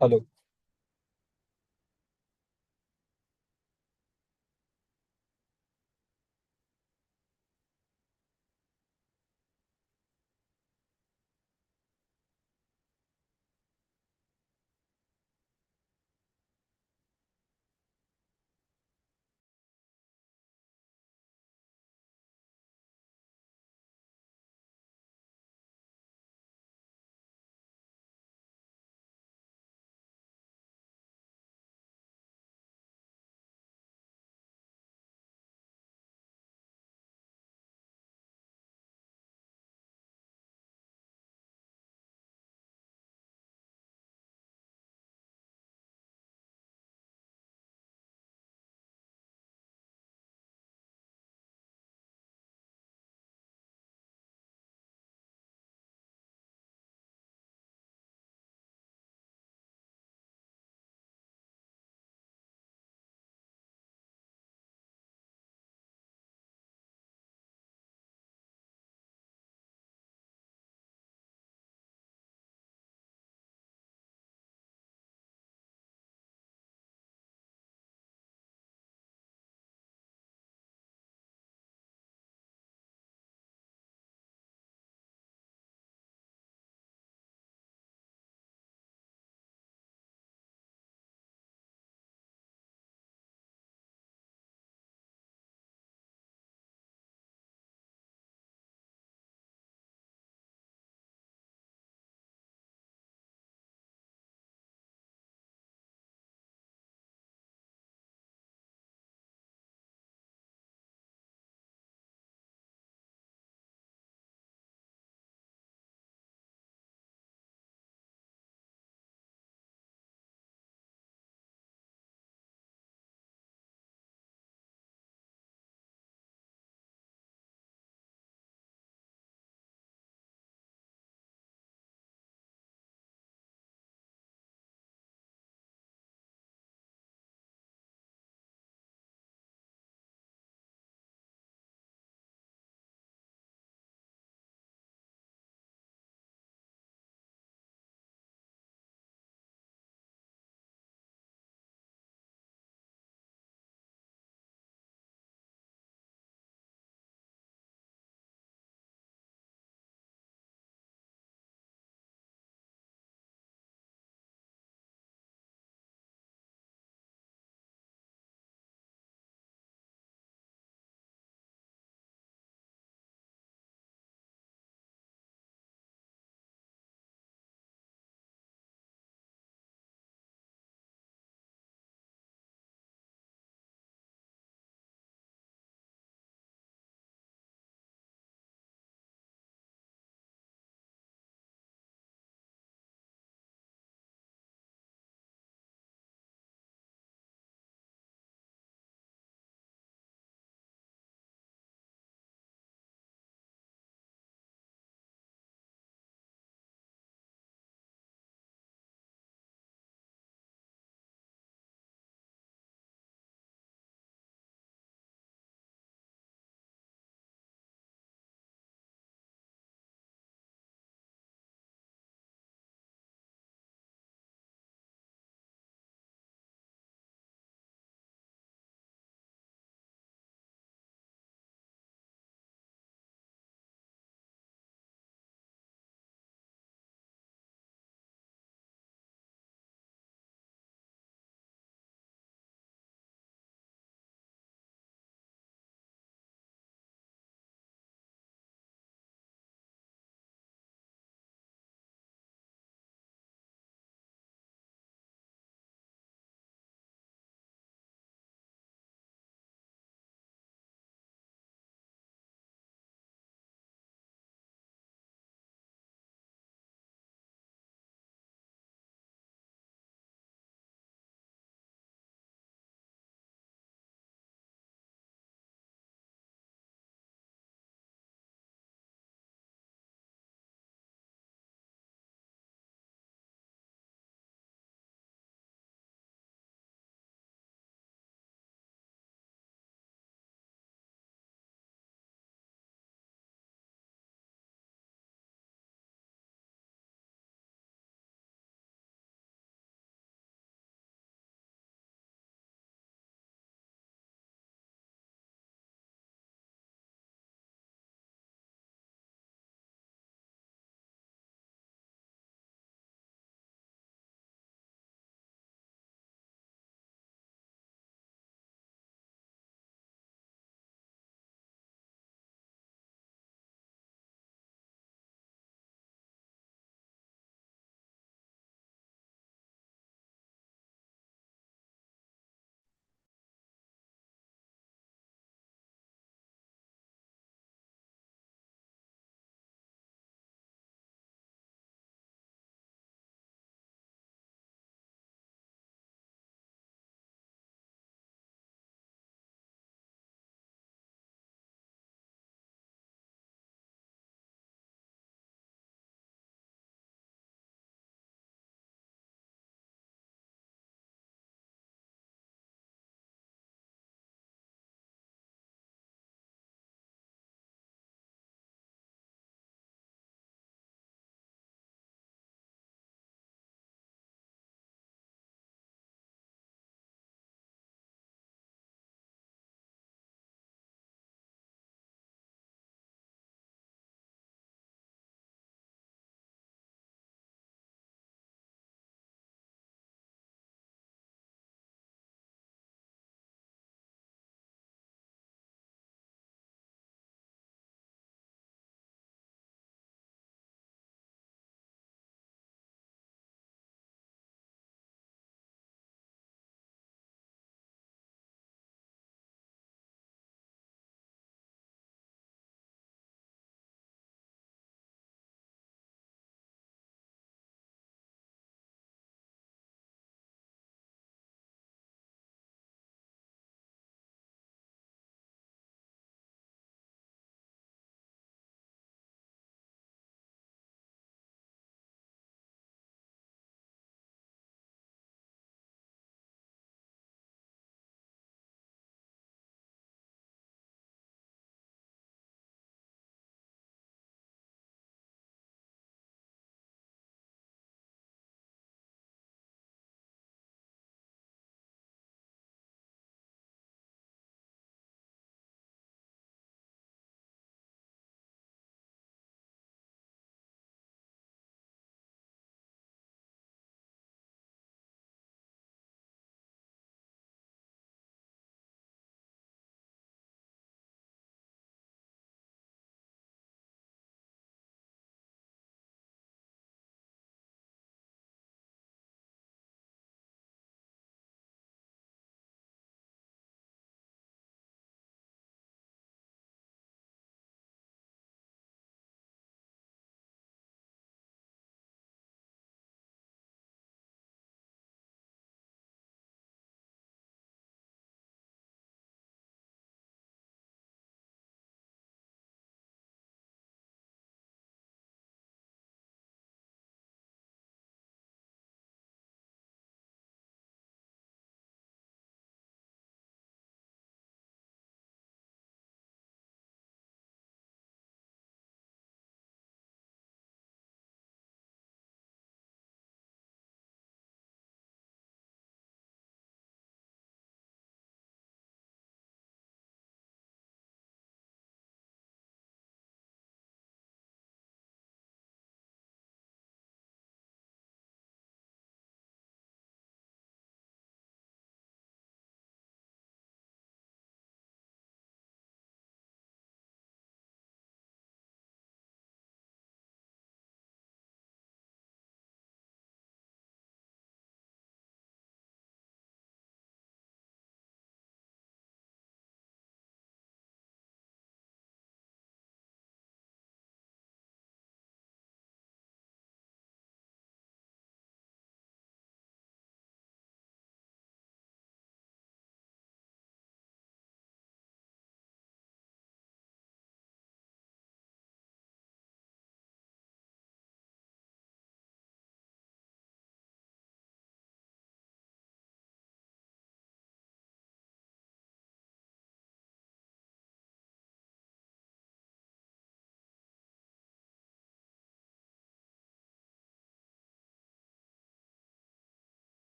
Hello.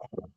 Good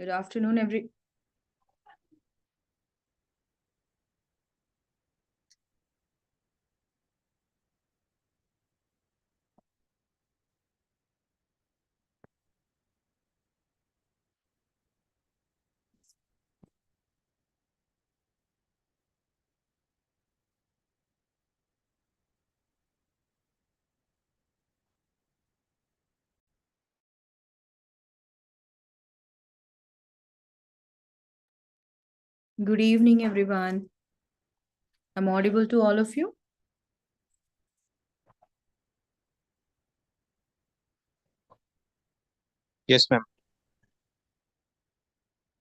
afternoon, good evening, everyone. I'm audible to all of you. Yes, ma'am.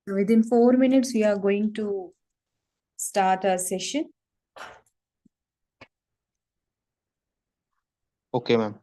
Within 4 minutes, we are going to start our session. Okay, ma'am.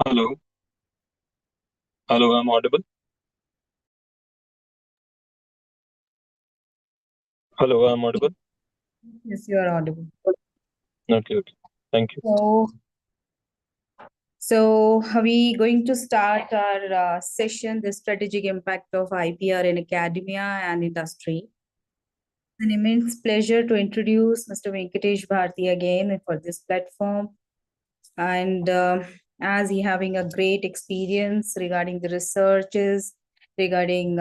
Hello. Hello, I'm audible. Hello, I'm audible. Yes, you are audible. Okay, okay. Thank you. So are we going to start our session, the strategic impact of IPR in academia and industry? An immense pleasure to introduce Mr. Venkatesh Bharti again for this platform. And as he having a great experience regarding the researches, regarding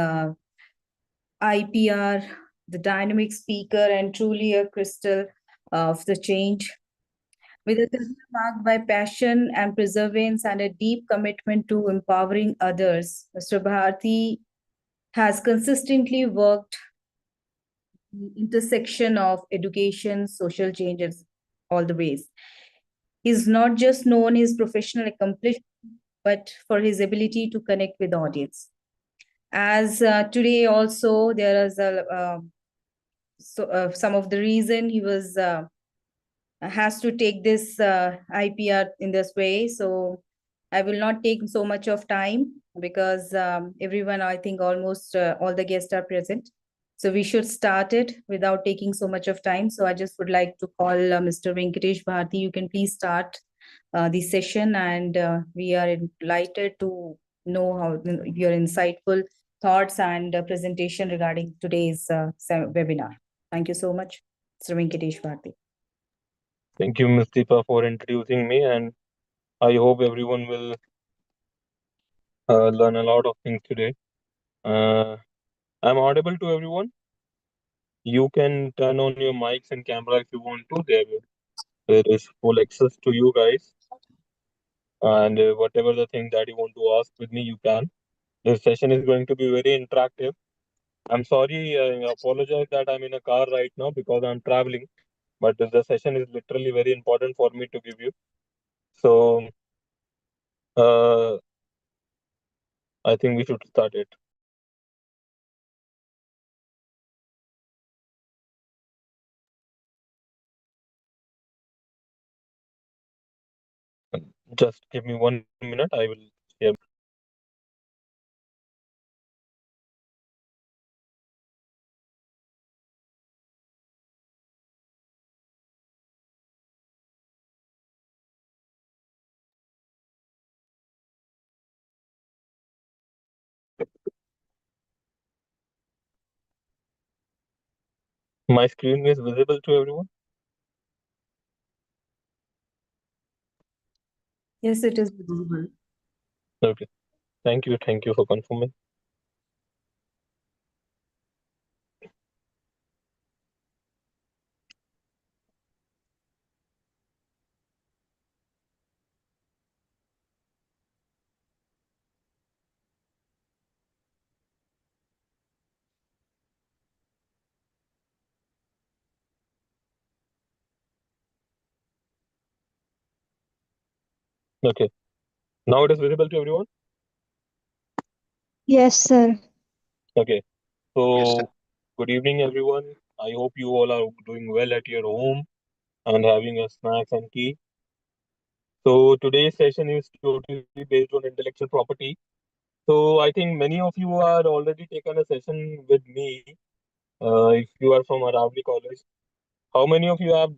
IPR, the dynamic speaker, and truly a crystal of the change. With a career marked by passion and perseverance and a deep commitment to empowering others, Mr. Bharti has consistently worked the intersection of education, social changes, all the ways. He's not just known his professional accomplishment, but for his ability to connect with the audience. As today also there is a some of the reason he was has to take this IPR in this way. So I will not take so much of time because everyone, I think almost all the guests are present. So we should start it without taking so much of time. So I just would like to call Mr. Venkatesh Bharti. You can please start the session, and we are delighted to know how your insightful thoughts and presentation regarding today's webinar. Thank you so much, Mr. Venkatesh Bharti. Thank you, Ms. Deepa, for introducing me, and I hope everyone will learn a lot of things today. Uh, I'm audible to everyone. You can turn on your mics and camera if you want to. There is full access to you guys, and whatever the thing that you want to ask with me, you can. This session is going to be very interactive. I'm sorry, I apologize that I'm in a car right now because I'm traveling, but the session is literally very important for me to give you. So, uh, I think we should start it. Just give me 1 minute. I will share. My screen is visible to everyone. Yes, it is visible. Okay. Thank you. Thank you for confirming. Okay. Now it is visible to everyone. Yes, sir. Okay. So, good evening, everyone. I hope you all are doing well at your home and having a snacks and tea. So, today's session is totally based on intellectual property. So, I think many of you are already taken a session with me. If you are from Aravali College, how many of you have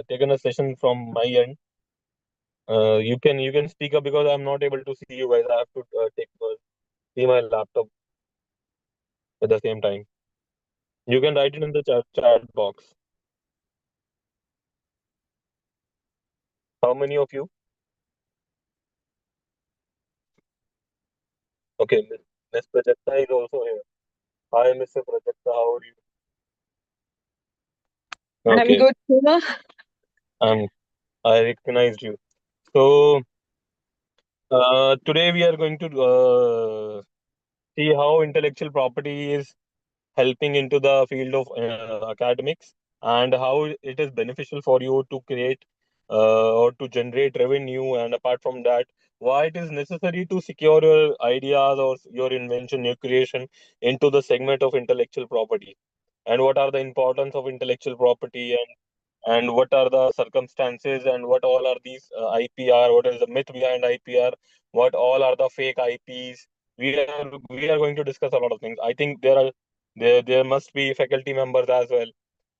taken a session from my end? You can speak up because I'm not able to see you guys. I have to take see my laptop at the same time. You can write it in the chat box. How many of you? Okay, Miss Prajakta is also here. Hi, Mr. Prajakta. How are you? I'm Okay, good, sir. um, I recognized you. So today we are going to see how intellectual property is helping into the field of academics and how it is beneficial for you to create or to generate revenue, and apart from that, why it is necessary to secure your ideas or your invention, your creation into the segment of intellectual property, and what are the importance of intellectual property, and what are the circumstances, and what all are these IPR, what is the myth behind IPR, what all are the fake IPs. We are going to discuss a lot of things. I think there must be faculty members as well.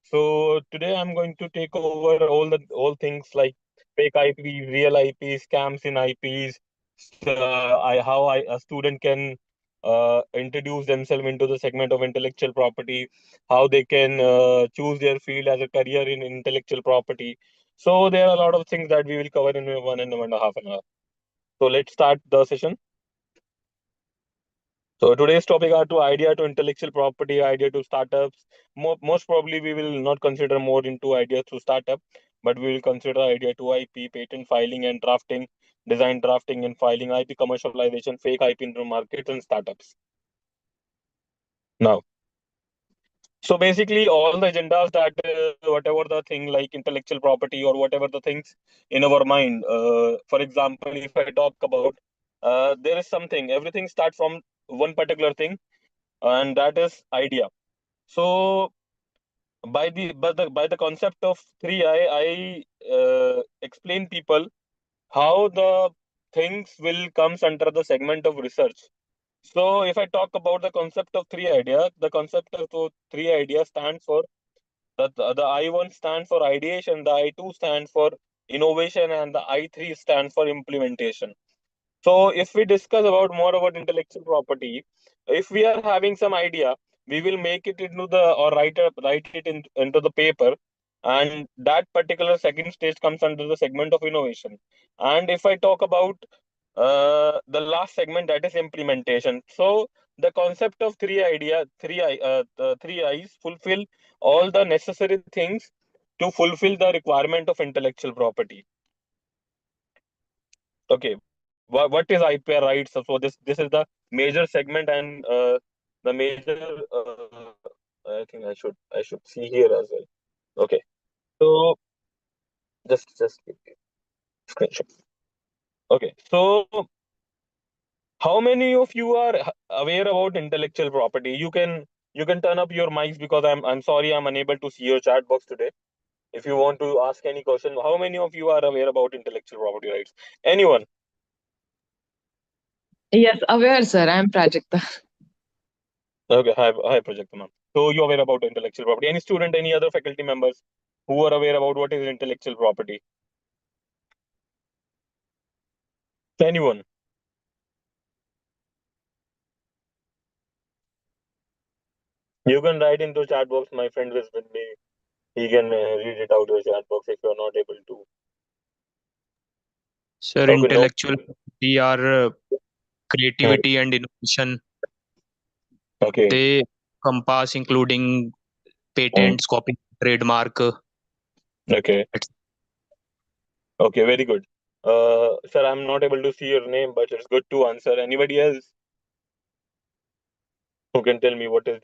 So today I'm going to take over all things like fake IP, real IP, scams in IPs, how a student can introduce themselves into the segment of intellectual property, how they can choose their field as a career in intellectual property. So there are a lot of things that we will cover in 1.5 an hour. So let's start the session. So today's topic are to idea to intellectual property, idea to startups. Most probably we will not consider more into idea to startup, but we will consider idea to IP, patent filing and drafting, design drafting and filing, IP commercialization, fake IP into markets and startups. Now, so basically all the agendas that whatever the thing like intellectual property or whatever the things in our mind. For example, if I talk about there is something, everything starts from one particular thing, and that is idea. So by the concept of 3I, I explain people how the things will comes under the segment of research. So if I talk about the concept of three idea, the concept of three idea stands for the I1 stands for ideation, the I2 stands for innovation, and the I3 stands for implementation. So if we discuss about more about intellectual property, if we are having some idea, we will make it into the or write it into the paper, and that particular second stage comes under the segment of innovation. And if I talk about the last segment, that is implementation. So the concept of the three I's fulfill all the necessary things to fulfill the requirement of intellectual property. Okay, what is IPR rights? So this is the major segment, and the major. I think I should see here as well. Okay, so just give me a screenshot. Okay, so how many of you are aware about intellectual property? You can turn up your mics because I'm sorry I'm unable to see your chat box today. If you want to ask any question, how many of you are aware about intellectual property rights? Anyone? Yes, aware, sir. I am Prajakta. Okay, hi, Project Ma'am. So you aware about intellectual property? Any student, any other faculty members who are aware about what is intellectual property? Anyone? You can write into chat box. My friend is with me. He can read it out your chat box if you are not able to. Sir, Okay, no. intellectual property are Hmm. creativity and innovation. Okay. They compass including Hmm. patents, copy, trademark. Okay. It's Okay. Very good. Sir, I'm not able to see your name, but it's good to answer. Anybody else who can tell me what is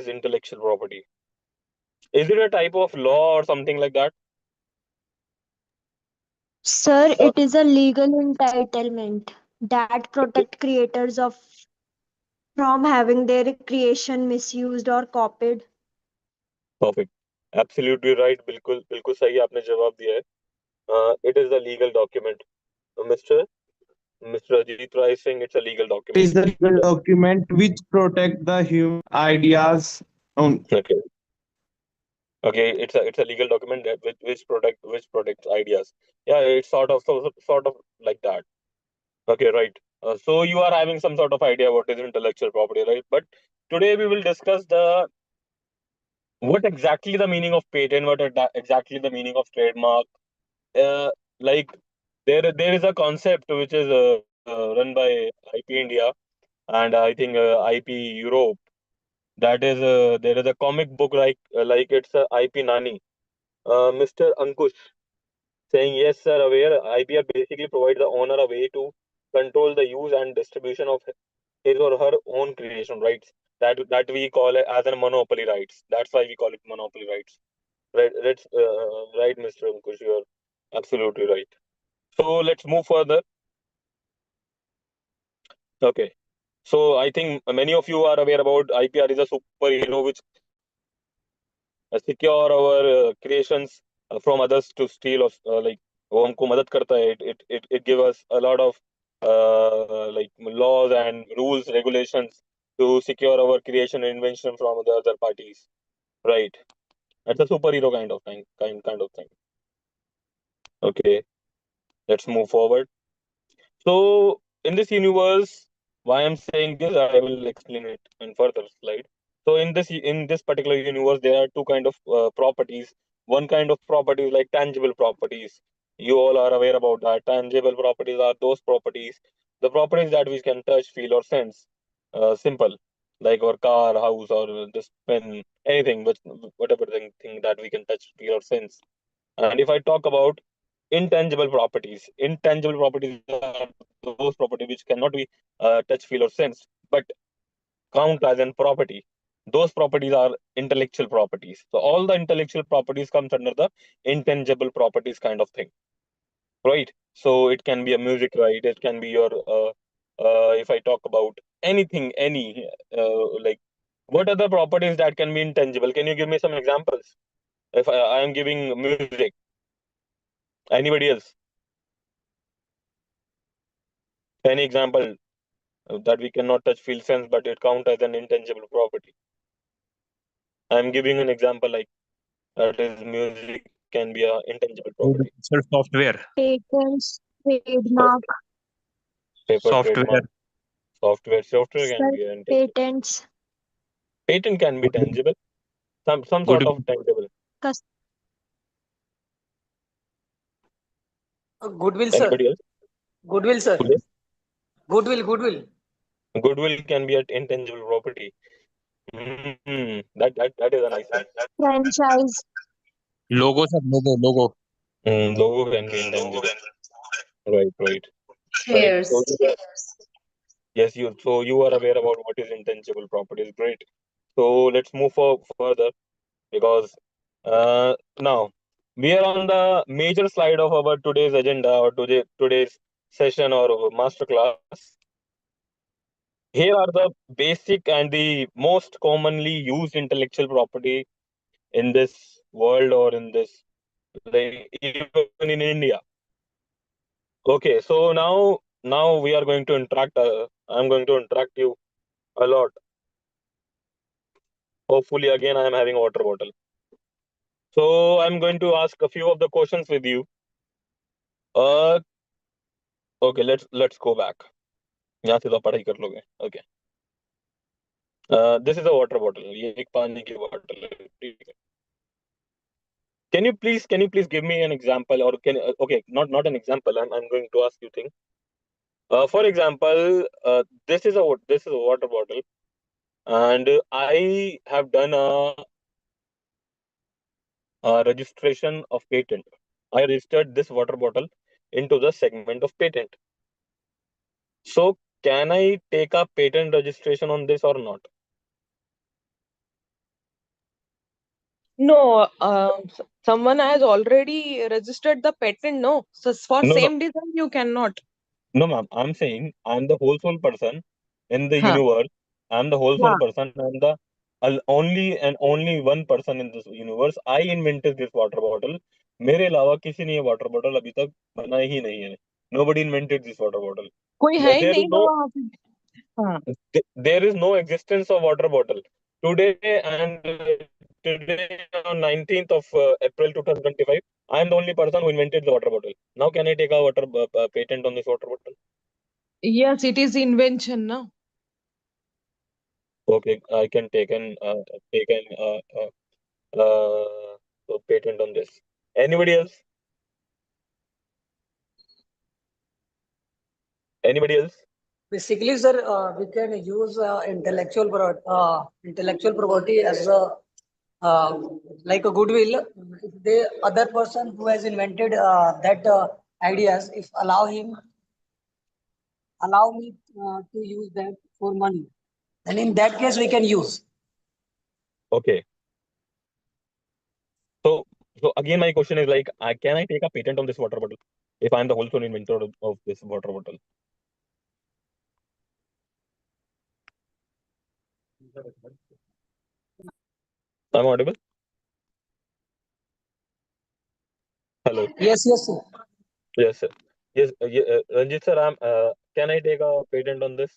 intellectual property? Is it a type of law or something like that? Sir, Uh, it is a legal entitlement that protect creators of from having their creation misused or copied. Perfect. Absolutely right. बिल्कुल बिल्कुल सही आपने जवाब दिया है. It is a legal document. Mr. Ajit Rai is saying it's a legal document. Is the legal document which protect the human ideas. Okay. Okay. It's a legal document that which protects ideas. Yeah, it's sort of like that. Okay, right. So you are having some sort of idea what is intellectual property, right? But today we will discuss the what exactly the meaning of patent, exactly the meaning of trademark. Uh, like there is a concept which is run by IP India and I think IP Europe. That is there is a comic book like it's a IP Nani. Mr. Ankush saying yes, sir. Aware IPR basically provides the owner a way to control the use and distribution of his or her own creation rights. That we call it as a monopoly rights. That's why we call it monopoly rights. Right, right, Mr. Ankush, you're absolutely right. So let's move further. Okay. So I think many of you are aware about IPR is a superhero which secure our creations from others to steal or like वो हमको मदद करता है. It give us a lot of like laws and rules regulations to secure our creation and invention from the other parties, right? That's a superhero kind of thing. Okay, let's move forward. So in this universe, why I'm saying this, I will explain it in further slide. So in this particular universe, there are two kind of properties. One kind of property is like tangible properties. You all are aware about that. Tangible properties are those properties, the properties that we can touch, feel, or sense. Simple, like our car, house, or this pen, anything, but whatever thing that we can touch, feel, or sense. And if I talk about intangible properties are those properties which cannot be touch, feel, or sense, but count as an property. Those properties are intellectual properties. So all the intellectual properties comes under the intangible properties kind of thing, right? So it can be a music, right? It can be your if I talk about anything, any like what are the properties that can be intangible? Can you give me some examples? If I am giving music, anybody else? Any example that we cannot touch, feel, sense, but it count as an intangible property? I'm giving an example like that is music can be a intangible property. Software. Patents, trademark, Paper, Software. trademark, software can sir, be an intangible. patents, Patent can be tangible, some sort Good. of tangible. cus- Goodwill, sir. Anybody else? Goodwill, sir. Yes. Goodwill. Goodwill can be an intangible property. That is a nice one. franchise, Logo, sir. Logo. Logo can be intangible. Right. Right. Shares. So yes, you are aware about what is intangible properties. Great. So let's move further because now we are on the major slide of our today's agenda or today's session or masterclass. Here are the basic and the most commonly used intellectual property in this world or in this, like, even in India. Okay, so now we are going to interact. I'm going to interact you a lot. Hopefully, again, I am having a water bottle. So I'm going to ask a few of the questions with you. Okay, let's go back. यहाँ से तो पढ़ाई कर लोगे. Okay. This is a water bottle. ये एक पानी की bottle है. ठीक है. Can you please give me an example or okay, not an example. I'm going to ask you things. For example, this is a water bottle, and I have done a registration of patent. I registered this water bottle into the segment of patent. So can I take a patent registration on this or not? No, someone has already registered the patent. No, so for No, same design you cannot. no, ma'am. I'm saying I'm the whole sole person in the Huh. universe. I'm the whole sole Yeah. person. I'm the only one person in this universe. I invented this water bottle. मेरे अलावा किसी ने ये water bottle अभी तक बनाई ही नहीं है. Nobody invented this water bottle. कोई है ही There is नहीं तो no वहाँ पे. हाँ. there is no existence of water bottle today. And today on 19th of April 2025, I am the only person who invented the water bottle. Now can I take a water patent on this water bottle? Yes, it is invention, no? Okay, I can take an patent on this. Anybody else? Anybody else? Basically, sir, we can use intellectual property as a like a goodwill. If the other person who has invented that ideas, if allow me to use that for money, then in that case we can use. Okay. So again, my question is like, can I take a patent on this water bottle if I'm the whole sole inventor of this water bottle? I'm audible? Hello. Yes, yes, sir. Yes, sir. Yes, Ranjit sir, can I take a patent on this?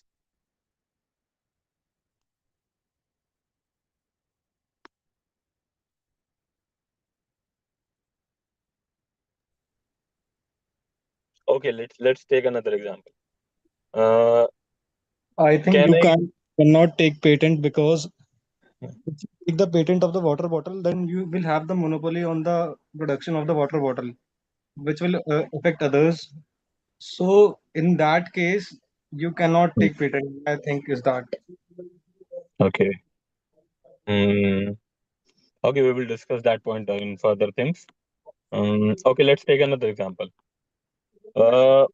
Okay, let's take another example. I think Can you I? cannot take patent because if you take the patent of the water bottle, then you will have the monopoly on the production of the water bottle, which will affect others. So in that case, you cannot take patent. I think is that. Okay. Mm, okay, we will discuss that point in further things. Okay, let's take another example. For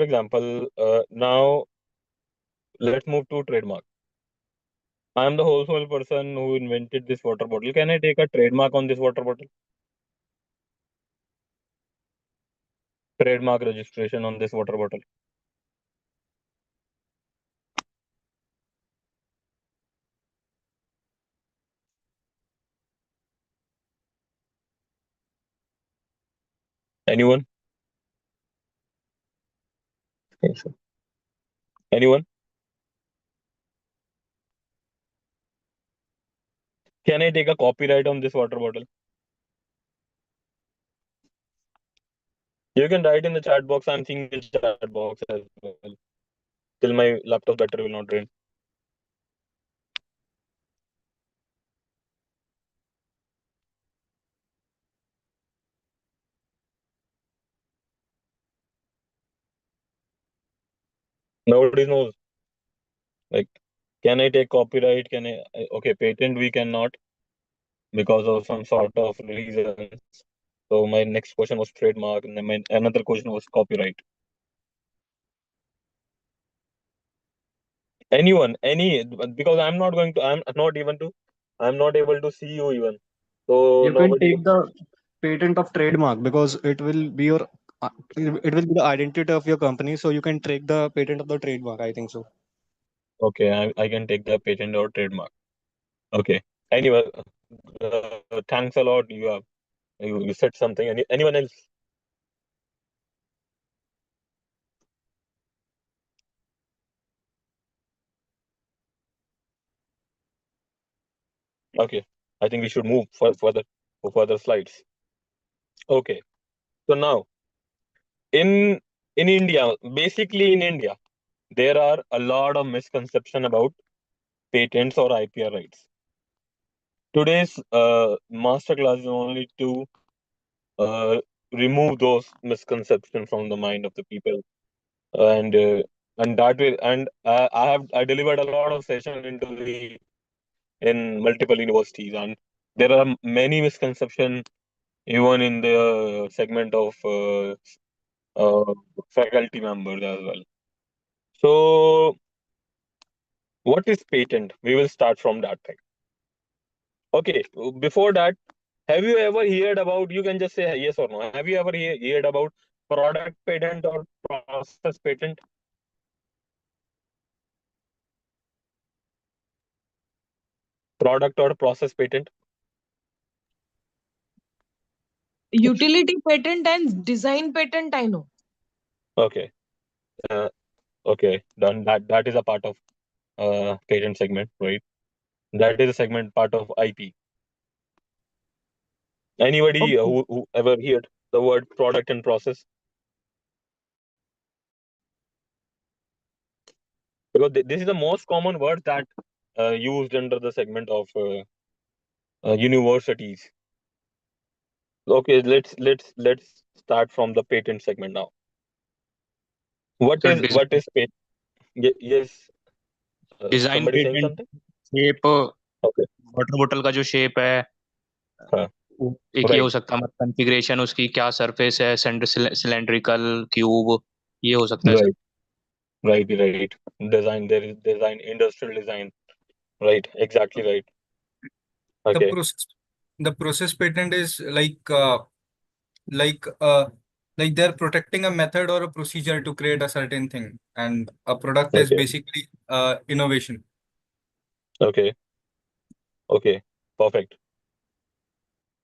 example, now let's move to trademark. I am the wholesale person who invented this water bottle. Can I take a trademark on this water bottle? Trademark registration on this water bottle. Anyone? Yes, sir. Anyone? Can I take a copyright on this water bottle? You can write in the chat box. I'm seeing the chat box as well. Till my laptop battery will not drain. Nobody knows. Like, can I take copyright? Okay, patent we cannot because of some sort of reasons. So my next question was trademark, and then my another question was copyright. Anyone, because I'm not able to see you even. So You can nobody. take the patent of trademark because it will be your it will be the identity of your company. So you can take the patent of the trademark. I think so. Okay, I can take the patent or trademark. Okay. Anyway, thanks a lot. You said something. Anyone else? Okay. I think we should move for further slides. Okay. So now in India, basically in India, there are a lot of misconception about patents or IPR rights. Today's masterclass is only to uh, remove those misconceptions from the mind of the people, and that way, and I delivered a lot of session in multiple universities, and there are many misconceptions even in the segment of uh, faculty members as well. So, what is patent? We will start from that thing. Okay, before that, have you ever heard about? You can just say yes or no. Have you ever heard about product patent or process patent? Product or process patent? Utility patent and design patent, I know. Okay. Uh, okay. Done. That is a part of patent segment, right? That is a segment part of IP. Anybody Okay. who ever heard the word product and process? Because this is the most common word that used under the segment of universities. Okay, let's start from the patent segment now. What So is what is patent? Yes, design somebody saying patent something? Shape Okay. Water बोतल का जो shape है हाँ, वो एक ये हो right, सकता है, मतलब कॉन्फ़िगरेशन उसकी क्या सरफेस है, सिलेंड्रिकल क्यूब, ये हो सकता है sir. right, right. Design, there is design, industrial design. Right, exactly right. the Okay, process the process patent is like uh like they're protecting a method or a procedure to create a certain thing, and a product is okay, basically innovation. okay, okay. Perfect.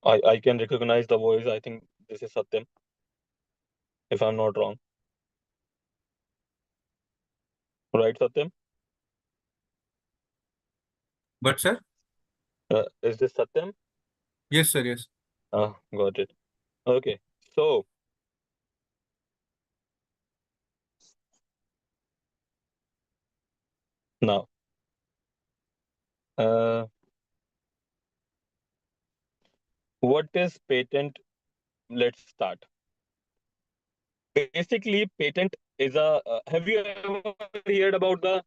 I can recognize the voice. I think this is Satyam, if I'm not wrong. Right, Satyam? But sir, Is this Satyam? yes, sir, yes. Got it. Okay. So now, uh, what is patent? Let's start. Basically, patent is a. Have you ever heard about the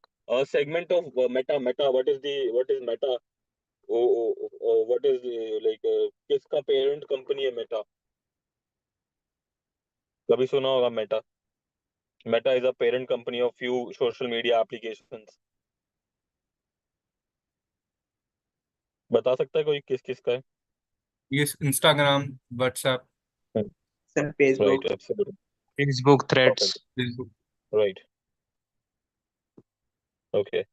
segment of Meta? Meta. What is Meta? What is like किसका parent company है Meta? कभी सुना होगा Meta? Meta is a parent company of few social media applications. बता सकता है कोई किस किसका है? Yes, Instagram, WhatsApp, Sir, Right, Facebook. absolutely. Facebook threads. Perfect. Facebook. Right. Okay.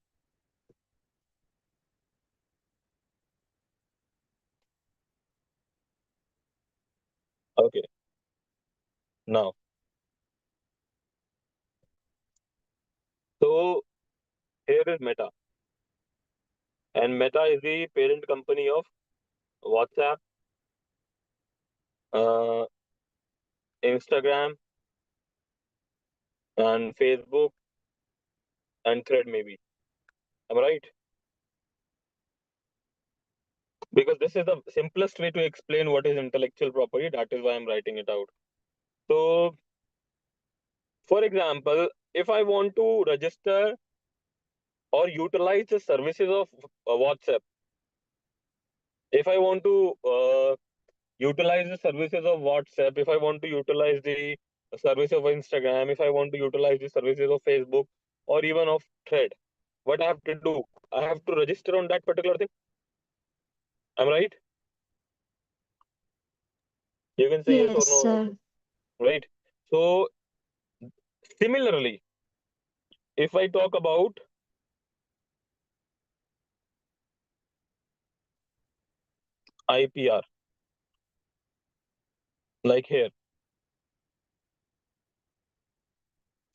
Okay. Now, so here is Meta, and Meta is the parent company of WhatsApp, uh, Instagram, and Facebook, and Thread maybe. Am I right? Because this is the simplest way to explain what is intellectual property. That is why I'm writing it out. So, for example, if I want to register or utilize the services of WhatsApp, if I want to utilize the services of WhatsApp, if I want to utilize the service of Instagram, if I want to utilize the services of Facebook or even of Thread, what I have to do? I have to register on that particular thing. Am I right? You can say yes or Yes, no, sir. right? So similarly, if I talk about IPR, like here,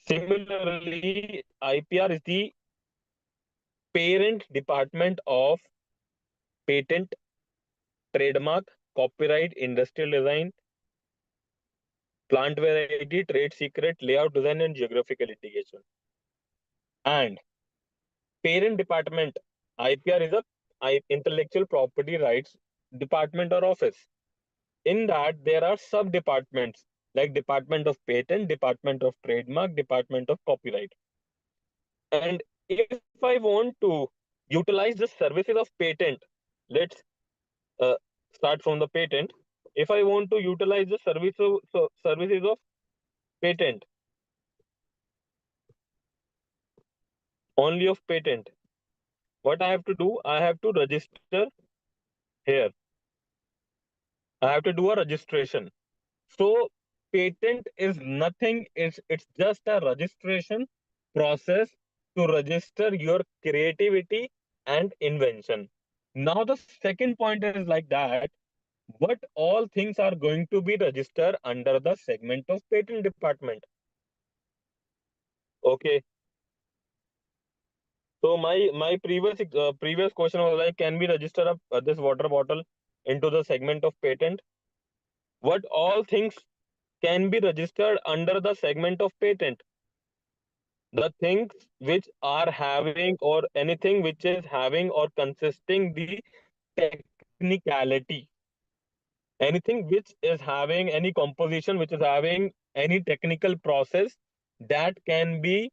similarly, IPR is the parent department of patent, trademark, copyright, industrial design, plant variety, trade secret, layout design, and geographical indication. And parent department, IPR is a intellectual property rights department or office. In that, there are sub departments like Department of Patent, Department of Trademark, Department of Copyright. And if I want to utilize the services of patent, let's uh, start from the patent. If I want to utilize the services of patent, only of patent, what I have to do? I have to register here. I have to do a registration. So patent is nothing, it's just a registration process to register your creativity and invention. Now the second point is like that, what all things are going to be registered under the segment of patent department. Okay. So my previous question was like, can we register this water bottle into the segment of patent? What all things can be registered under the segment of patent? The things which are having or anything which is having or consisting the technicality, anything which is having any composition which is having any technical process that can be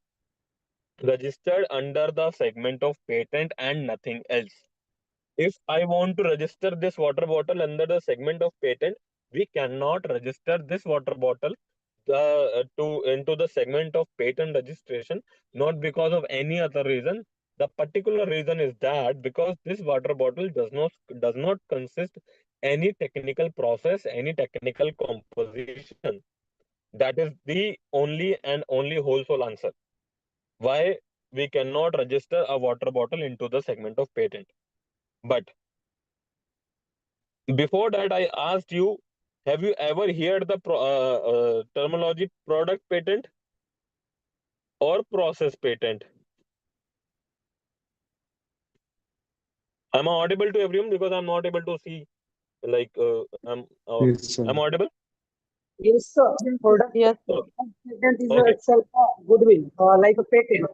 registered under the segment of patent and nothing else. If I want to register this water bottle under the segment of patent, we cannot register this water bottle into the segment of patent registration, not because of any other reason. The particular reason is that because this water bottle does not consist any technical process, any technical composition. That is the only and only whole soul answer why we cannot register a water bottle into the segment of patent. But before that, I asked you Have you ever heard the terminology product patent or process patent? Am I audible to everyone? Because I'm not able to see. Like Yes, sir. I'm audible. Yes, sir. Product Yes. patent is Okay. itself a goodwill, like a patent,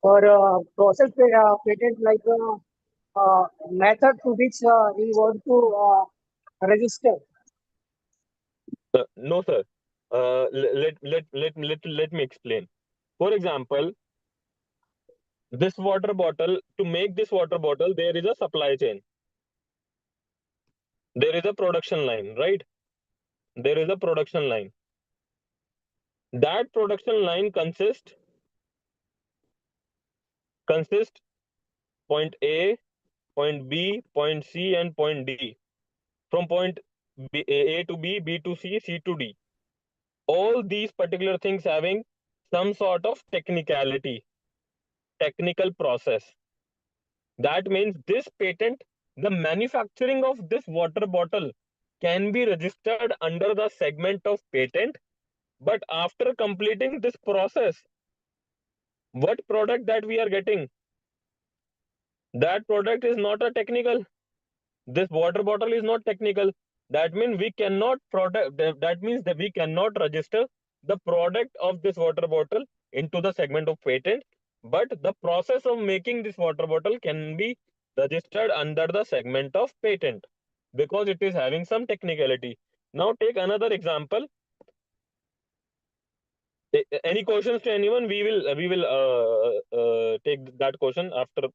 or patent like a method to which we want to register. No, sir. Let me explain. For example, this water bottle, to make this water bottle, there is a supply chain. There is a production line, right? There is a production line. That production line consists point A, point B, point C, and point D. From point A to B, B to C, C to D. All these particular things having some sort of technicality, technical process. That means this patent, the manufacturing of this water bottle can be registered under the segment of patent, but after completing this process, what product that we are getting, that product is not a technical. This water bottle is not technical. That means we cannot product. That means that we cannot register the product of this water bottle into the segment of patent. But the process of making this water bottle can be registered under the segment of patent because it is having some technicality. Now take another example. Any questions to anyone? We will take that question after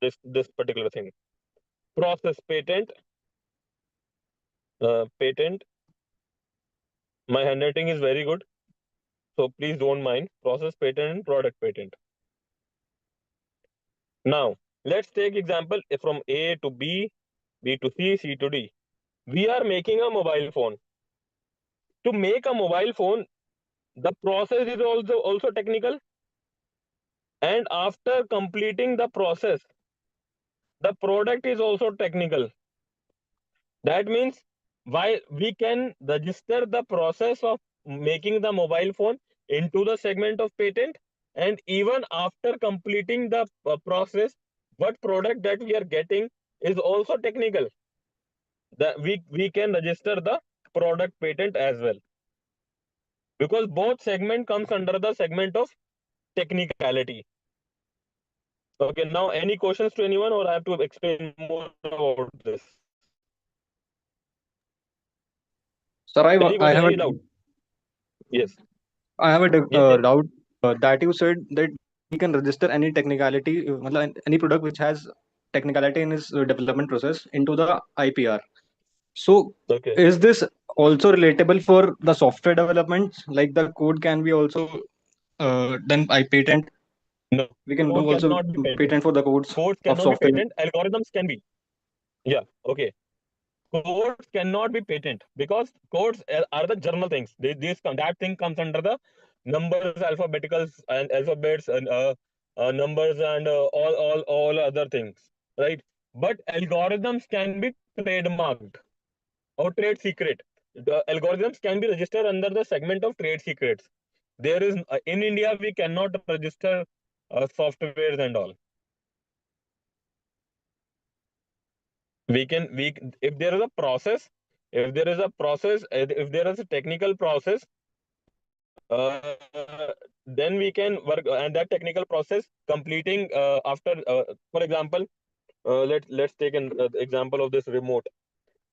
this particular thing. Process patent. Patent. My handwriting is very good, so please don't mind. Process patent and product patent. Now, let's take example from A to B, B to C, C to D. We are making a mobile phone. To make a mobile phone, the process is also technical. And after completing the process, the product is also technical. That means why we can register the process of making the mobile phone into the segment of patent, and even after completing the process, what product that we are getting is also technical. That we can register the product patent as well, because both segment comes under the segment of technicality. Okay, now any questions to anyone, or I have to explain more about this? Sir, Any question, I have any a doubt? Yes. I have a Yes. doubt that you said that we can register any technicality, any product which has technicality in its development process into the IPR. So, Okay. is this also relatable for the software development? Like the code can be also done by patent. No, We can do code also cannot be patent. patent for the codes Codes of cannot be software. patent. Algorithms can be. Yeah. Okay. Codes cannot be patent because codes are the journal things. That thing comes under the numbers, alphabeticals, and alphabets, and numbers, and all other things, right? But algorithms can be trademarked or trade secret. The algorithms can be registered under the segment of trade secrets. There is in India we cannot register softwares and all. We if there is a process, if there is a process, if there is a technical process, then we can work, and that technical process completing after for example, let's take an example of this remote.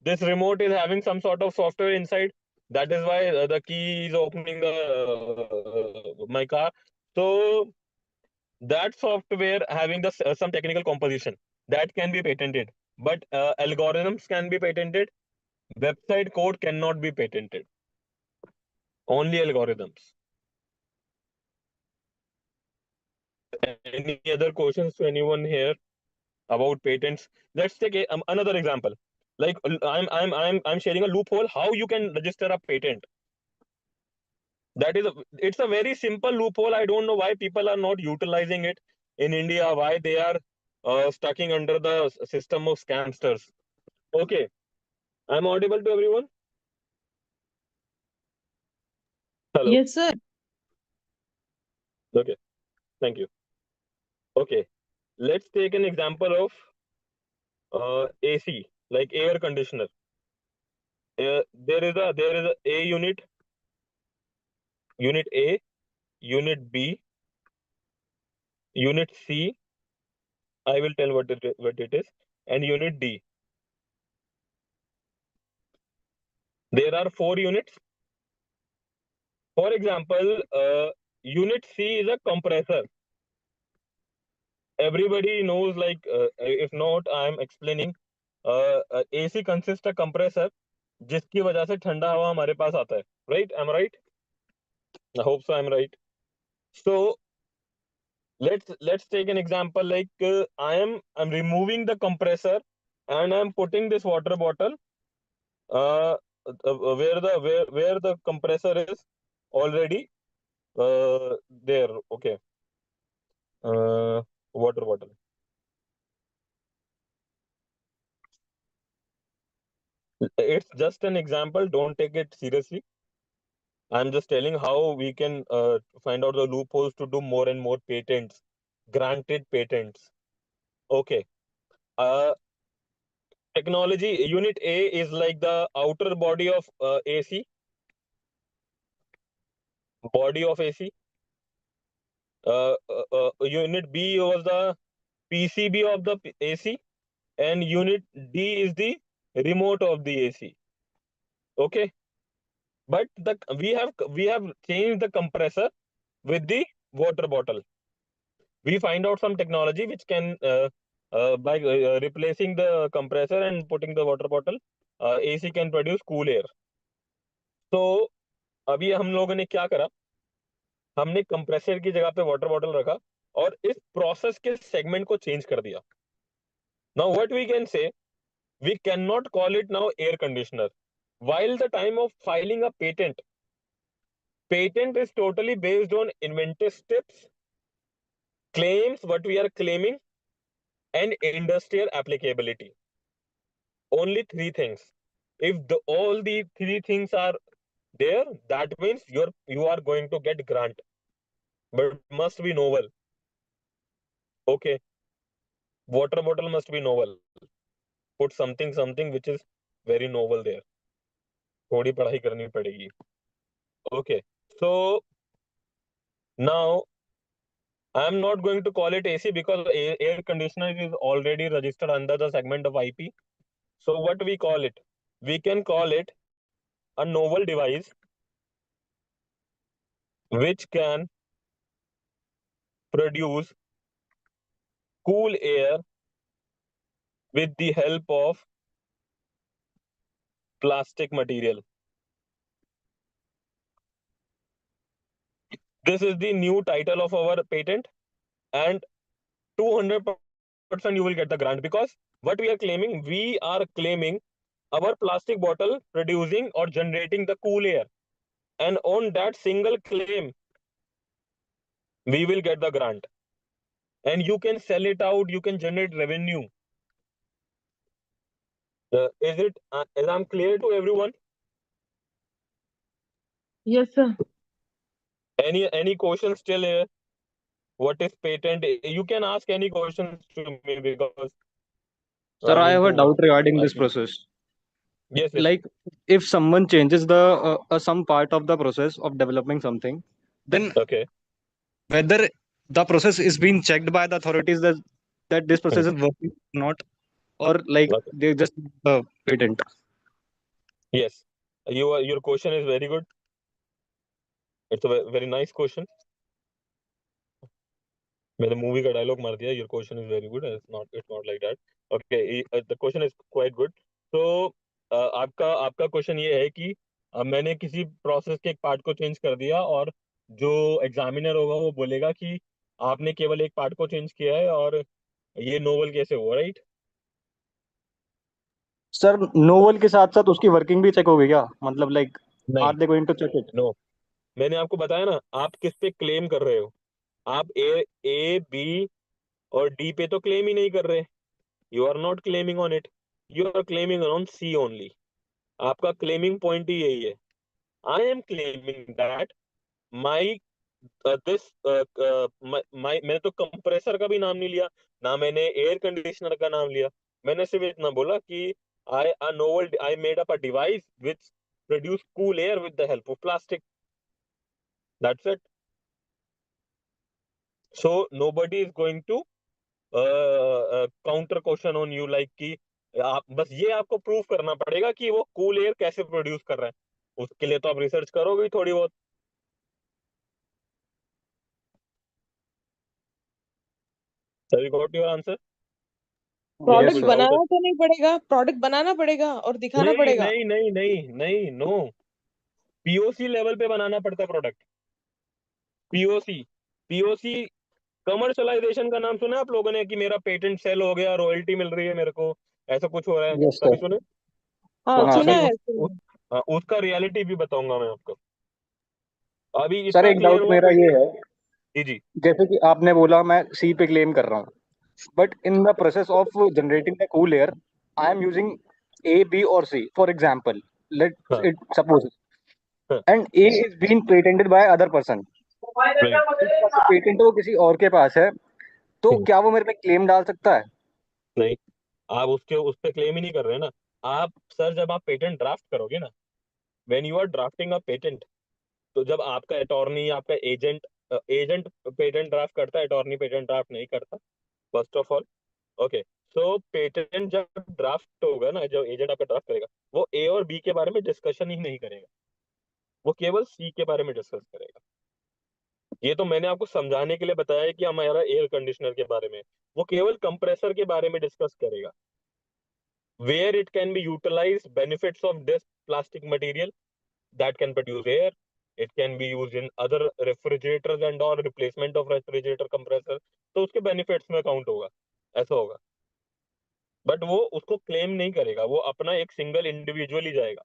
This remote is having some sort of software inside. That is why the key is opening my car. So that software having some technical composition that can be patented, but algorithms can be patented. Website code cannot be patented. Only algorithms. Any other questions to anyone here about patents? Let's take another example. Like I'm sharing a loophole how you can register a patent. It's a very simple loophole. I don't know why people are not utilizing it in India. Why they are stucking under the system of scamsters. Okay, I'm audible to everyone. Hello. Yes, sir. Okay. Thank you. Okay. Let's take an example of AC, like air conditioner. There is a unit, unit A, unit B, unit C. I will tell what it is, and unit D. There are 4 units. For example, unit C is a compressor. Everybody knows, like, if not, I am explaining. AC consists a compressor, जिसकी वजह से ठंडा हवा हमारे पास आता है. Right? Am I right? I hope so. I'm right. So let's take an example. Like, I'm removing the compressor and I'm putting this water bottle where the compressor is already there. Okay. Water bottle. It's just an example. Don't take it seriously. I'm just telling how we can find out the loopholes to do more and more patents, granted patents. Okay. Technology unit A is like the outer body of AC, body of AC. Unit B was the PCB of the AC, and unit D is the remote of the AC. Okay, but we have changed the compressor with the water bottle. We find out some technology which can by replacing the compressor and putting the water bottle, AC can produce cool air. So अभी हम लोगों ने क्या करा, हमने compressor की जगह पे वाटर बॉटल रखा और इस प्रोसेस के सेगमेंट को चेंज कर दिया. Now what we can say, we cannot call it now air conditioner. While the time of filing a patent is totally based on inventive steps, claims, what we are claiming, and industrial applicability. Only 3 things. If all the 3 things are there, that means you are going to get grant, but must be novel. Okay, water bottle must be novel. Put something which is very novel there. थोड़ी पढ़ाई करनी पड़ेगी. Okay, so now I am not going to call it AC because air conditioner is already registered under the segment of IP. So what we call it? We can call it a novel device which can produce cool air with the help of plastic material. This is the new title of our patent, and 200% you will get the grant, because what we are claiming our plastic bottle producing or generating the cool air, and on that single claim we will get the grant, and you can sell it out, you can generate revenue. Is I'm clear to everyone? Yes, sir. Any questions still here? What is patent? You can ask any questions to me, because Sir, I'm I have a into doubt regarding this asking. process. Yes. Like, if someone changes the some part of the process of developing something, then Okay. whether the process is being checked by the authorities that this process is working or not, or like Okay. they just patent. Yes. Your question is very good. It's a very nice question. मैंने movie का dialogue मार दिया. Your question is very good. It's not like that. Okay, the question is quite good. So आपका question ये है कि मैंने किसी प्रोसेस के एक पार्ट को चेंज कर दिया, और जो एग्जामिनर होगा वो बोलेगा कि आपने केवल एक पार्ट को चेंज किया है, और ये नोवल कैसे हुआ, राइट? सर, नोवल के साथ साथ उसकी वर्किंग भी चेक होगी क्या? मतलब लाइक, नहीं, are they going to check it? No. मैंने आपको बताया ना, आप किस पे क्लेम कर रहे हो. आप ए बी और डी पे तो क्लेम ही नहीं कर रहे. You are not claiming on it, you are claiming on C only. आपका क्लेमिंग पॉइंट ही यही है. I am claiming that my this मैंने तो कंप्रेसर का भी नाम नहीं लिया, ना मैंने एयर कंडीशनर का नाम लिया। मैंने सिर्फ इतना बोला कि I made up a device which produce cool air with the help of plastic, that's it. So nobody is going to counter question on you, like कि आप बस ये आपको प्रूव करना पड़ेगा कि वो कूल एयर कैसे प्रोड्यूस कर रहा है। उसके लिए तो आप रिसर्च करोगे ही थोड़ी बहुत। Sir you got your answer? Yes, product sir. बनाना तो नहीं पड़ेगा, प्रोडक्ट बनाना पड़ेगा और दिखाना नहीं पड़ेगा। नहीं नहीं नहीं नहीं, नो, पीओसी लेवल पे बनाना पड़ता है प्रोडक्ट। पीओसी, पीओसी कमर्शलाइजेशन का नाम सुना है आप लोगों ने कि मेरा पेटेंट सेल हो गया, रॉयल्टी मिल रही है मेरे को, ऐसा कुछ हो रहा है, Yes, कभी sir. सुने? हाँ तो हाँ सुना सर। अभी है, उस, उसका रियलिटी भी बताऊंगा मैं आपको। अभी सर इतना एक क्लियर डाउट हुआ? मेरा ये है, जी जी। जैसे कि आपने बोला मैं सी पे क्लेम कर रहा हूँ, but in the process of generating the cool air I am using A B और सी फॉर एग्जाम्पल, लेट हाँ इट सपोज, हाँ, and A is been patented by other person, right. Patent वो किसी और के पास है, तो क्या वो मेरे पे क्लेम डाल सकता है? नहीं, आप उसके उस पे क्लेम ही नहीं कर रहे ना। आप सर जब आप पेटेंट ड्राफ्ट करोगे ना, when you are drafting a patent, तो जब आपका अटॉर्नी, आपका एजेंट, एजेंट पेटेंट ड्राफ्ट करता है, अटॉर्नी पेटेंट ड्राफ्ट नहीं करता, first of all. Okay, so patent जब ड्राफ्ट होगा ना, जब एजेंट आपका ड्राफ्ट करेगा, वो ए और बी के बारे में डिस्कशन ही नहीं करेगा, वो केवल सी के बारे में डिस्कस करेगा। ये तो मैंने आपको समझाने के लिए बताया है कि हमारा एयर कंडीशनर के बारे में, वो केवल कंप्रेसर के बारे में डिस्कस करेगा, where it can be utilized benefits of this plastic material that can produce air. It can be used in other refrigerators and or replacement of refrigerator compressor, तो उसके बेनिफिट्स में काउंट होगा, ऐसा होगा। बट वो उसको claim नहीं करेगा, वो अपना एक सिंगल इंडिविजुअल ही जाएगा।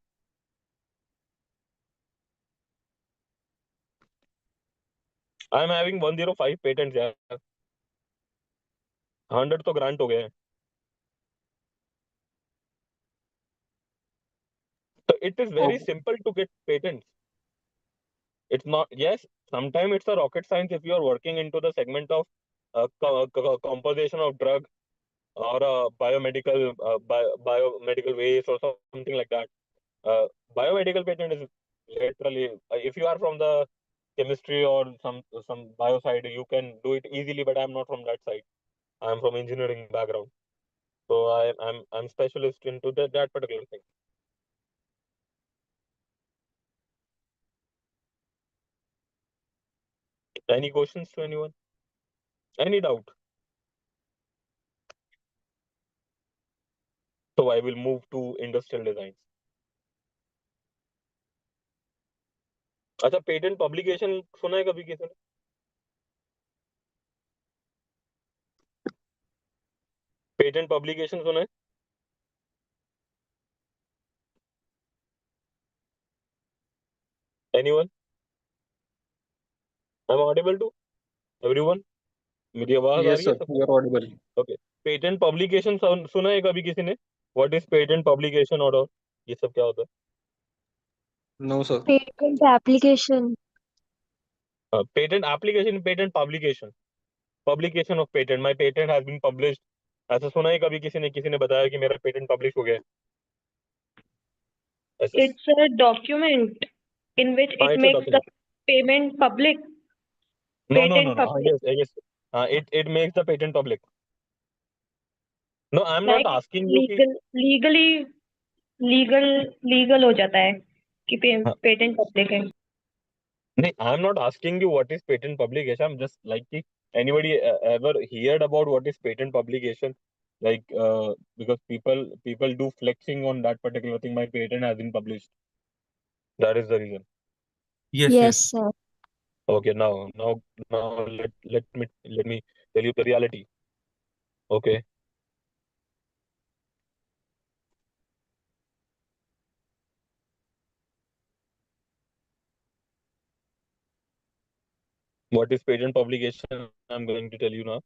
आई एम हैविंग 105 पेटेंट्स यार, 100 तो ग्रांट हो गए हैं। तो it is very simple to get patents. It's not, yes, sometimes it's a rocket science if you are working into the segment of composition of drug or biomedical biomedical waste or something like that. Biomedical patent is literally, if you are from the chemistry or some bio side, you can do it easily. But I'm not from that side. I'm from engineering background, so I'm specialist into that particular thing. Any questions to anyone? Any doubt? So I will move to industrial designs. अच्छा, patent publication सुना है कभी किसी ने? Patent publication सुना है? Anyone? I am audible to everyone? मेरी आवाज आ Yes, रही है sir. सबको? You are audible. Okay, patent publication सुना है कभी किसी ने? What is patent publication order, ये सब क्या होता No, sir. Patent application. है? Patent application, patent publication, publication of patent, my patent has been published, ऐसा सुना है कभी किसी ने बताया कि मेरा पेटेंट पब्लिश हो गया है? ऐसा? It's a document in which हाँ, it it's a makes the document. payment public, no no no patent no, public, yes yes, हाँ, it makes the patent public. No, I am not like asking you कि legally legal legal हो जाता है कि patent public है। No, I'm not asking you what is patent publication. I'm just like, anybody ever heard about what is patent publication? Like, because people do flexing on that particular thing. My patent has been published. That is the reason. Yes, Yes, yes. sir. Okay, now let me tell you the reality. Okay, what is patent publication? I'm going to tell you now.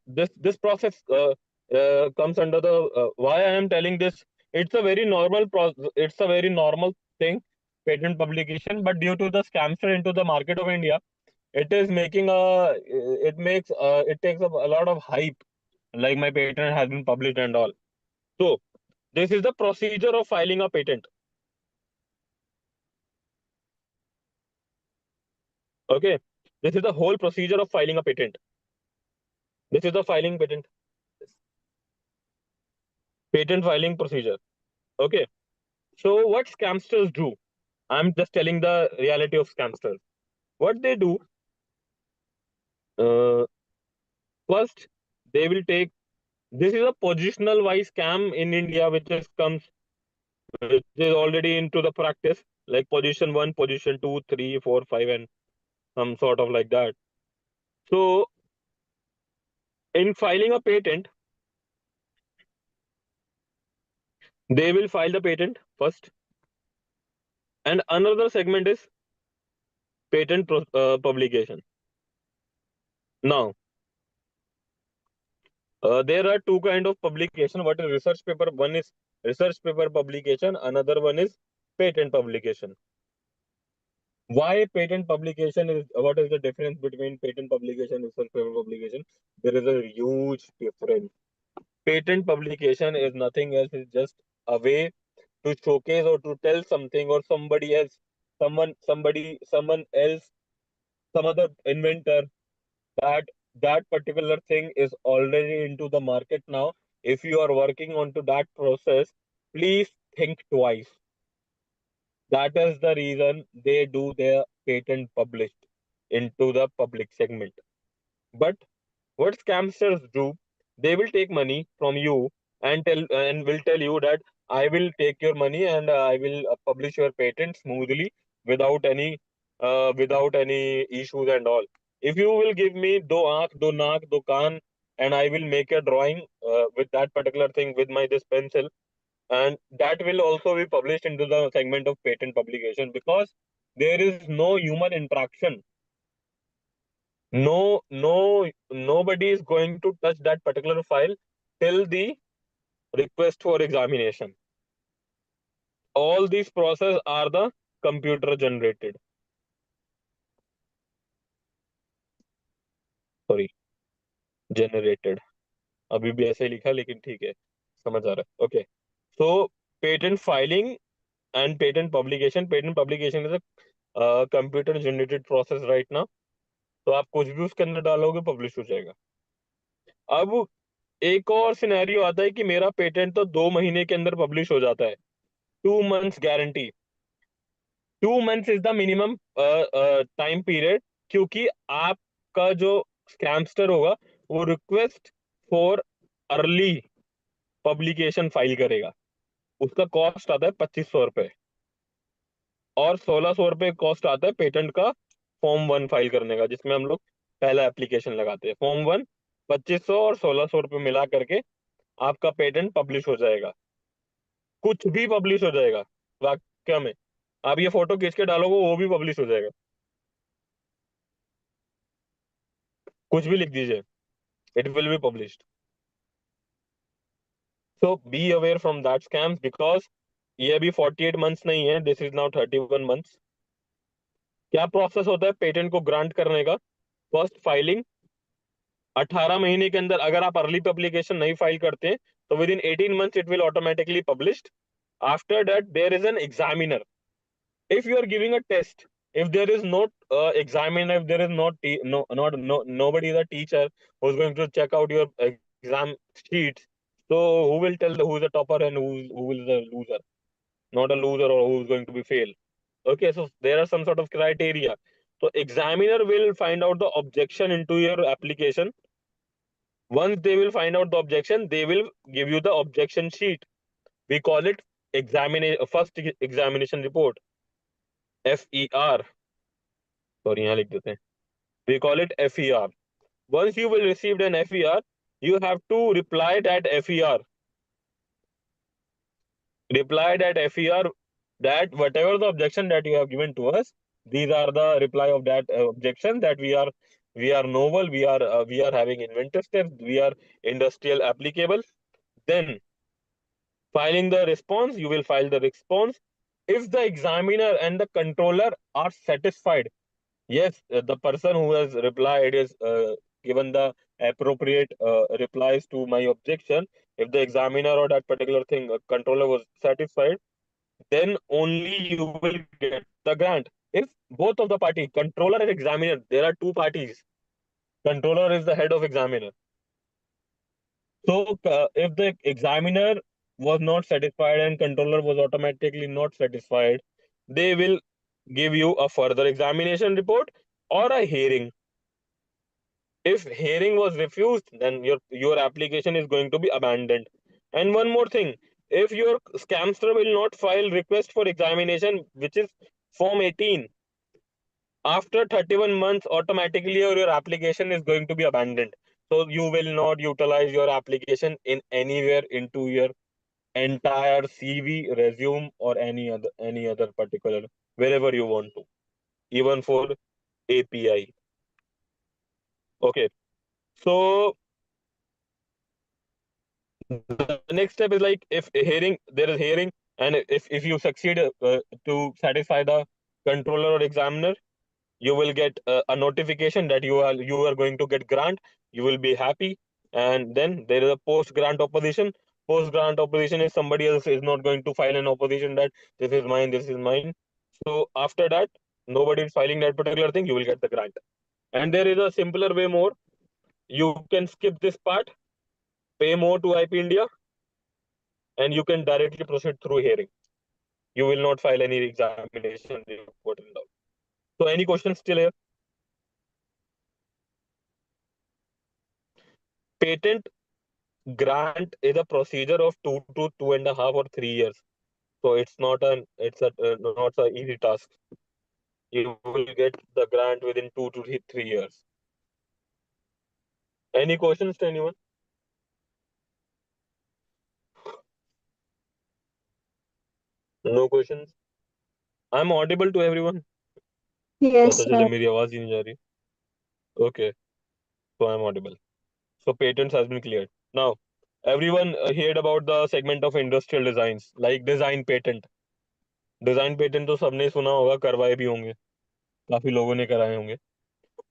This process comes under the why I am telling this. It's a very normal process. It's a very normal thing patent publication, but due to the scamster into the market of India, it is making it takes up a lot of hype, like my patent has been published and all. So this is the procedure of filing a patent. Okay, this is the whole procedure of filing a patent. This is the patent filing procedure. Okay, so what scamsters do? I'm just telling the reality of scamsters. What they do, uh, first they will take. This is a positional wise scam in India, which is already into the practice, like position 1, position 2, 3, 4, 5, and some sort of like that. So in filing a patent, they will file the patent first, and another segment is publication. Now, there are two kind of publication. What is research paper? One is research paper publication. Another one is patent publication. Why patent publication is? What is the difference between patent publication and research paper publication? There is a huge difference. Patent publication is nothing else. It's just a way to showcase or to tell something, or somebody else, someone else, some other inventor, that that particular thing is already into the market now. If you are working onto that process, please think twice. That is the reason they do their patent published into the public segment. But what scamsters do, they will take money from you and will tell you that I will take your money and I will publish your patent smoothly without any issues and all. If you will give me do aankh, do naak, do kaan, and I will make a drawing with that particular thing with my this pencil, and that will also be published into the segment of patent publication, because there is no human interaction. Nobody is going to touch that particular file till the request for examination. All these process are the computer generated. Sorry, generated. अभी भी ऐसे ही लिखा लेकिन ठीक है, समझ आ रहा है. Okay, so patent filing and patent publication. Patent publication is a computer generated process right now. तो आप कुछ भी उसके अंदर डालोगे पब्लिश हो जाएगा. अब एक और सिनेरियो आता है कि मेरा पेटेंट तो 2 महीने के अंदर पब्लिश हो जाता है. 2 months guarantee. 2 months is the minimum time period, क्योंकि आपका जो स्कैमस्टर होगा वो request for early publication file करेगा. उसका कॉस्ट आता है 2500 रुपए, और 1600 रुपए कॉस्ट आता है पेटेंट का फॉर्म 1 फाइल करने का, जिसमें हम लोग पहला एप्लीकेशन लगाते हैं. फॉर्म 1 2500 और 1600 रुपए मिला करके आपका पेटेंट पब्लिश हो जाएगा. कुछ भी पब्लिश हो जाएगा. वाक्य में आप ये फोटो खींच के डालोगे वो भी पब्लिश हो जाएगा. कुछ भी लिख दीजिए, it will be published. So be aware from that scams, because ये अभी 48 months नहीं है, this is now 31 months. क्या प्रोसेस होता है पेटेंट को ग्रांट करने का? First filing. 18 महीने के अंदर अगर आप अर्ली पब्लिकेशन नहीं फाइल करते हैं तो with in 18 months it will automatically published. After that there is an examiner. If you are giving a test, if there is no examiner, if there is nobody is a teacher who is going to check out your exam sheets, so who will tell who is the topper and who is the loser? Not a loser or who is going to be fail. Okay, so there are some sort of criteria. So examiner will find out the objection into your application. Once they will find out the objection, they will give you the objection sheet. We call it first examination report, FER. Sorry, यहाँ लिख देते हैं. We call it FER. Once you will receive an FER, you have to reply that FER. Reply that FER that whatever the objection that you have given to us, these are the reply of that objection, that we are novel, we are having inventive steps, we are industrial applicable. Then filing the response, you will file the response. if the examiner and the controller are satisfied, yes, the person who has replied is given the appropriate replies to my objection. If the examiner or that particular thing controller was satisfied, then only you will get the grant. If both of the party, controller and examiner, there are two parties. Controller is the head of examiner. So if the examiner was not satisfied and controller was automatically not satisfied, they will give you a further examination report or a hearing. If hearing was refused, then your application is going to be abandoned. And one more thing, if your scamster will not file request for examination, which is form 18, after 31 months, automatically your application is going to be abandoned. So you will not utilize your application in anywhere into your entire CV, resume, or any other particular wherever you want to, even for API. Okay, so the next step is like, if hearing, there is hearing, and if you succeed to satisfy the controller or examiner, you will get a notification that you are going to get grant. You will be happy, and then there is a post grant opposition. Post grant opposition is somebody else is not going to file an opposition that this is mine, this is mine. So after that, nobody is filing that particular thing, you will get the grant. And there is a simpler way more. You can skip this part, pay more to IP India, and you can directly proceed through hearing. You will not file any examination report and all. So any questions still here? Patent grant is a procedure of 2 to 2.5 or 3 years. So it's not an easy task. You will get the grant within 2 to 3 years. Any questions to anyone? No questions. I'm audible to everyone. Yes, पता चले sir. मेरी आवाज ही नहीं जा रही. Okay, so I'm audible. So patents has been cleared. Now, everyone heard about the segment of industrial designs, like design patent. Design patent तो सबने सुना होगा, करवाए भी होंगे, काफी लोगों ने कराए होंगे.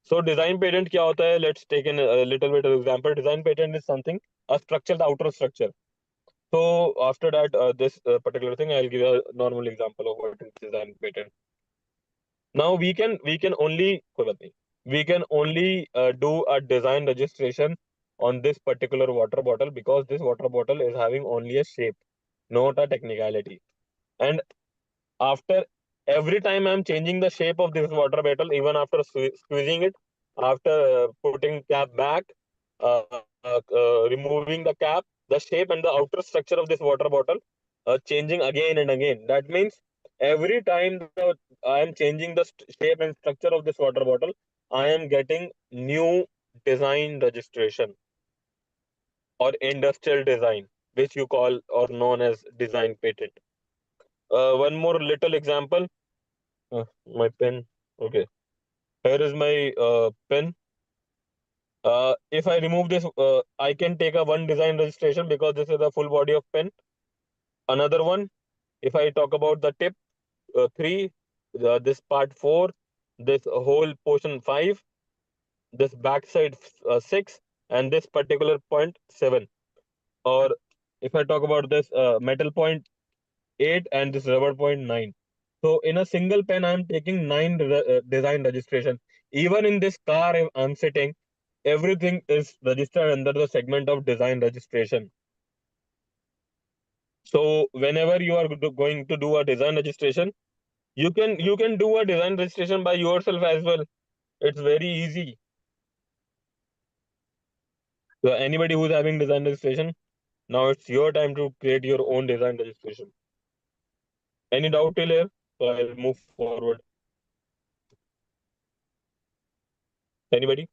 So design patent क्या होता है? Let's take a little bit of example. Design patent is something, a structure, the outer structure. So after that, this particular thing, I'll give a normal example of what is design patent. Now we can only कोई बात नहीं. We can only do a design registration on this particular water bottle because this water bottle is having only a shape, not a technicality. And after every time I'm changing the shape of this water bottle, even after squeezing it, after putting cap back, removing the cap, the shape and the outer structure of this water bottle changing again and again. That means every time I am changing the shape and structure of this water bottle, I am getting new design registration or industrial design, which you call or known as design patent. One more little example. My pen. Okay. Here is my pen. If I remove this, I can take a one design registration because this is the full body of pen. Another one, if I talk about the tip 3, this part 4, this whole portion 5, this backside 6, and this particular point 7. Or if I talk about this metal point 8 and this rubber point 9. So in a single pen, I'm taking 9 design registration. Even in this car I'm sitting, everything is registered under the segment of design registration. So whenever you are going to do a design registration, you can do a design registration by yourself as well. It's very easy. So anybody who's having design registration, now it's your time to create your own design registration. Any doubt till here? So I'll move forward. Anybody?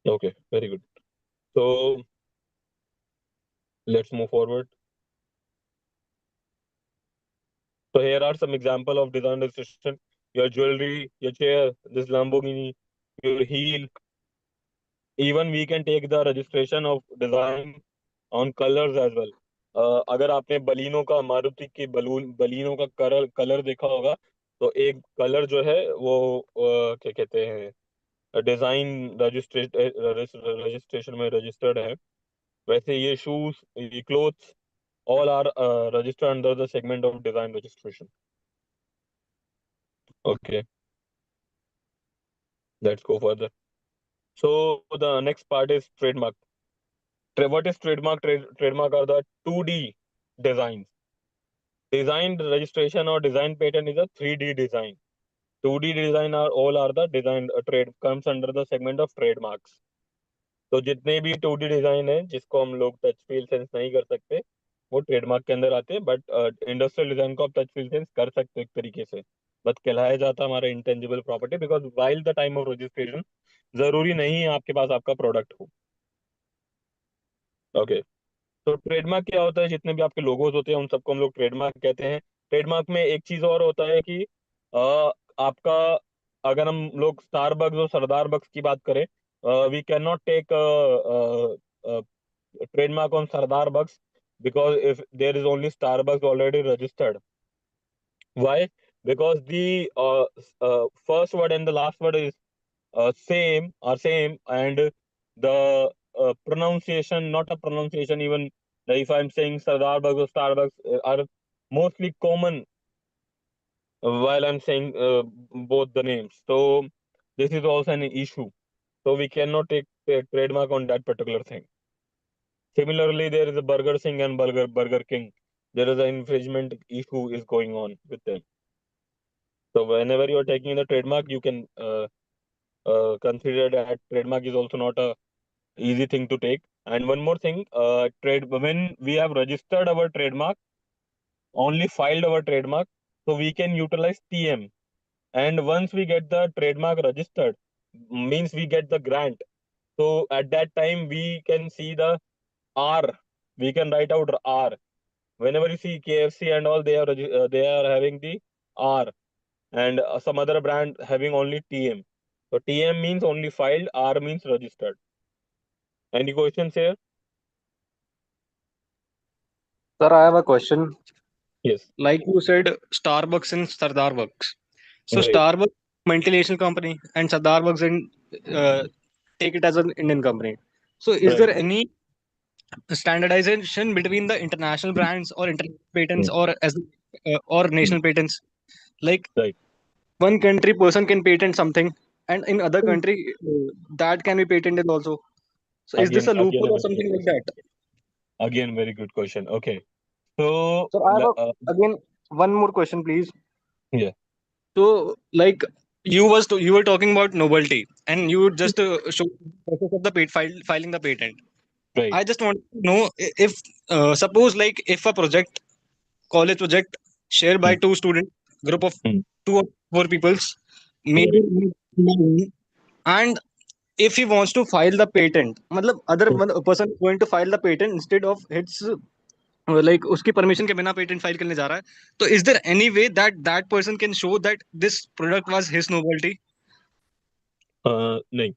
Okay, very good. So let's move forward. So here are some example of design registration. Your jewelry, your chair, this Lamborghini, your heel. Even we can take the registration of design on colors as well. अगर आपने Baleno का, मारुति की Baleno का colour colour देखा होगा, तो एक colour जो है वो क्या कहते हैं, डिजाइन रजिस्ट्रेशन में रजिस्टर्ड है। वैसे ये शूज, ये clothes, all are registered under the segment of design registration. Okay, let's go further. So the next part is trademark. What is trademark? Trademark are the 2D designs. Design registration or design patent is a 3D design. 2D design are all are the design trade comes under the segment of trademarks. तो जितने भी 2D design है जिसको हम लोग touch feel sense नहीं कर सकते, वो ट्रेडमार्क के अंदर आते हैं। बट इंडस्ट्रियल डिजाइन को आप टच फील सेंस कर सकते हो एक तरीके से, बट कहलाया जाता है हमारा intangible property, because while the time of registration जरूरी नहीं है आपके पास आपका प्रोडक्ट हो। ओके, तो ट्रेडमार्क क्या होता है? जितने भी आपके लोगोज होते हैं उन सबको हम लोग ट्रेडमार्क कहते हैं। ट्रेडमार्क में एक चीज और होता है कि आपका, अगर हम लोग स्टारबक्स और सरदार बक्स की बात करें, we can not take trademark on Sardar Bucks, because if there is only Starbucks already registered. Why? Because the first word and the last word is same, and the pronunciation, not a pronunciation even, like if I'm saying Sardar Bucks or Starbucks, are mostly common while I'm saying both the names. So this is also an issue. So we cannot take a trademark on that particular thing. Similarly, there is a Burger King and Burger King. There is an infringement issue is going on with them. So whenever you are taking the trademark, you can consider that trademark is also not a easy thing to take. And one more thing, trade when we have registered our trademark, only filed our trademark, so we can utilize TM. And once we get the trademark registered, means we get the grant. So at that time, we can see the R. We can write out R. Whenever you see KFC and all, they are having the R, and some other brand having only TM. So TM means only filed, R means registered. Any questions here? Sir, I have a question. Yes. Like you said, Starbucks and Sardar Bucks. So Right. Starbucks multinational company and Sardar Bucks and take it as an Indian company. So is Right. there any standardization between the international brands or international patents Mm. or as or Mm. national patents? Like Right. one country person can patent something, and in other country that can be patented also. So is this a Again loophole a or very good something like question. that? Again, very good question. Okay. So So I have again one more question, please. yeah. So like you were talking about novelty, and you just show the process of the filing the patent. Right. I just want to know if suppose like if a project college project shared by Mm. two student group of Mm. 2 or 4 peoples, Right. maybe, and if he wants to file the patent, मतलब other Mm. person is going to file the patent instead of its like उसकी permission के बिना patent file करने जा रहा है, तो is there any way that that person can show that this product was his novelty? नहीं,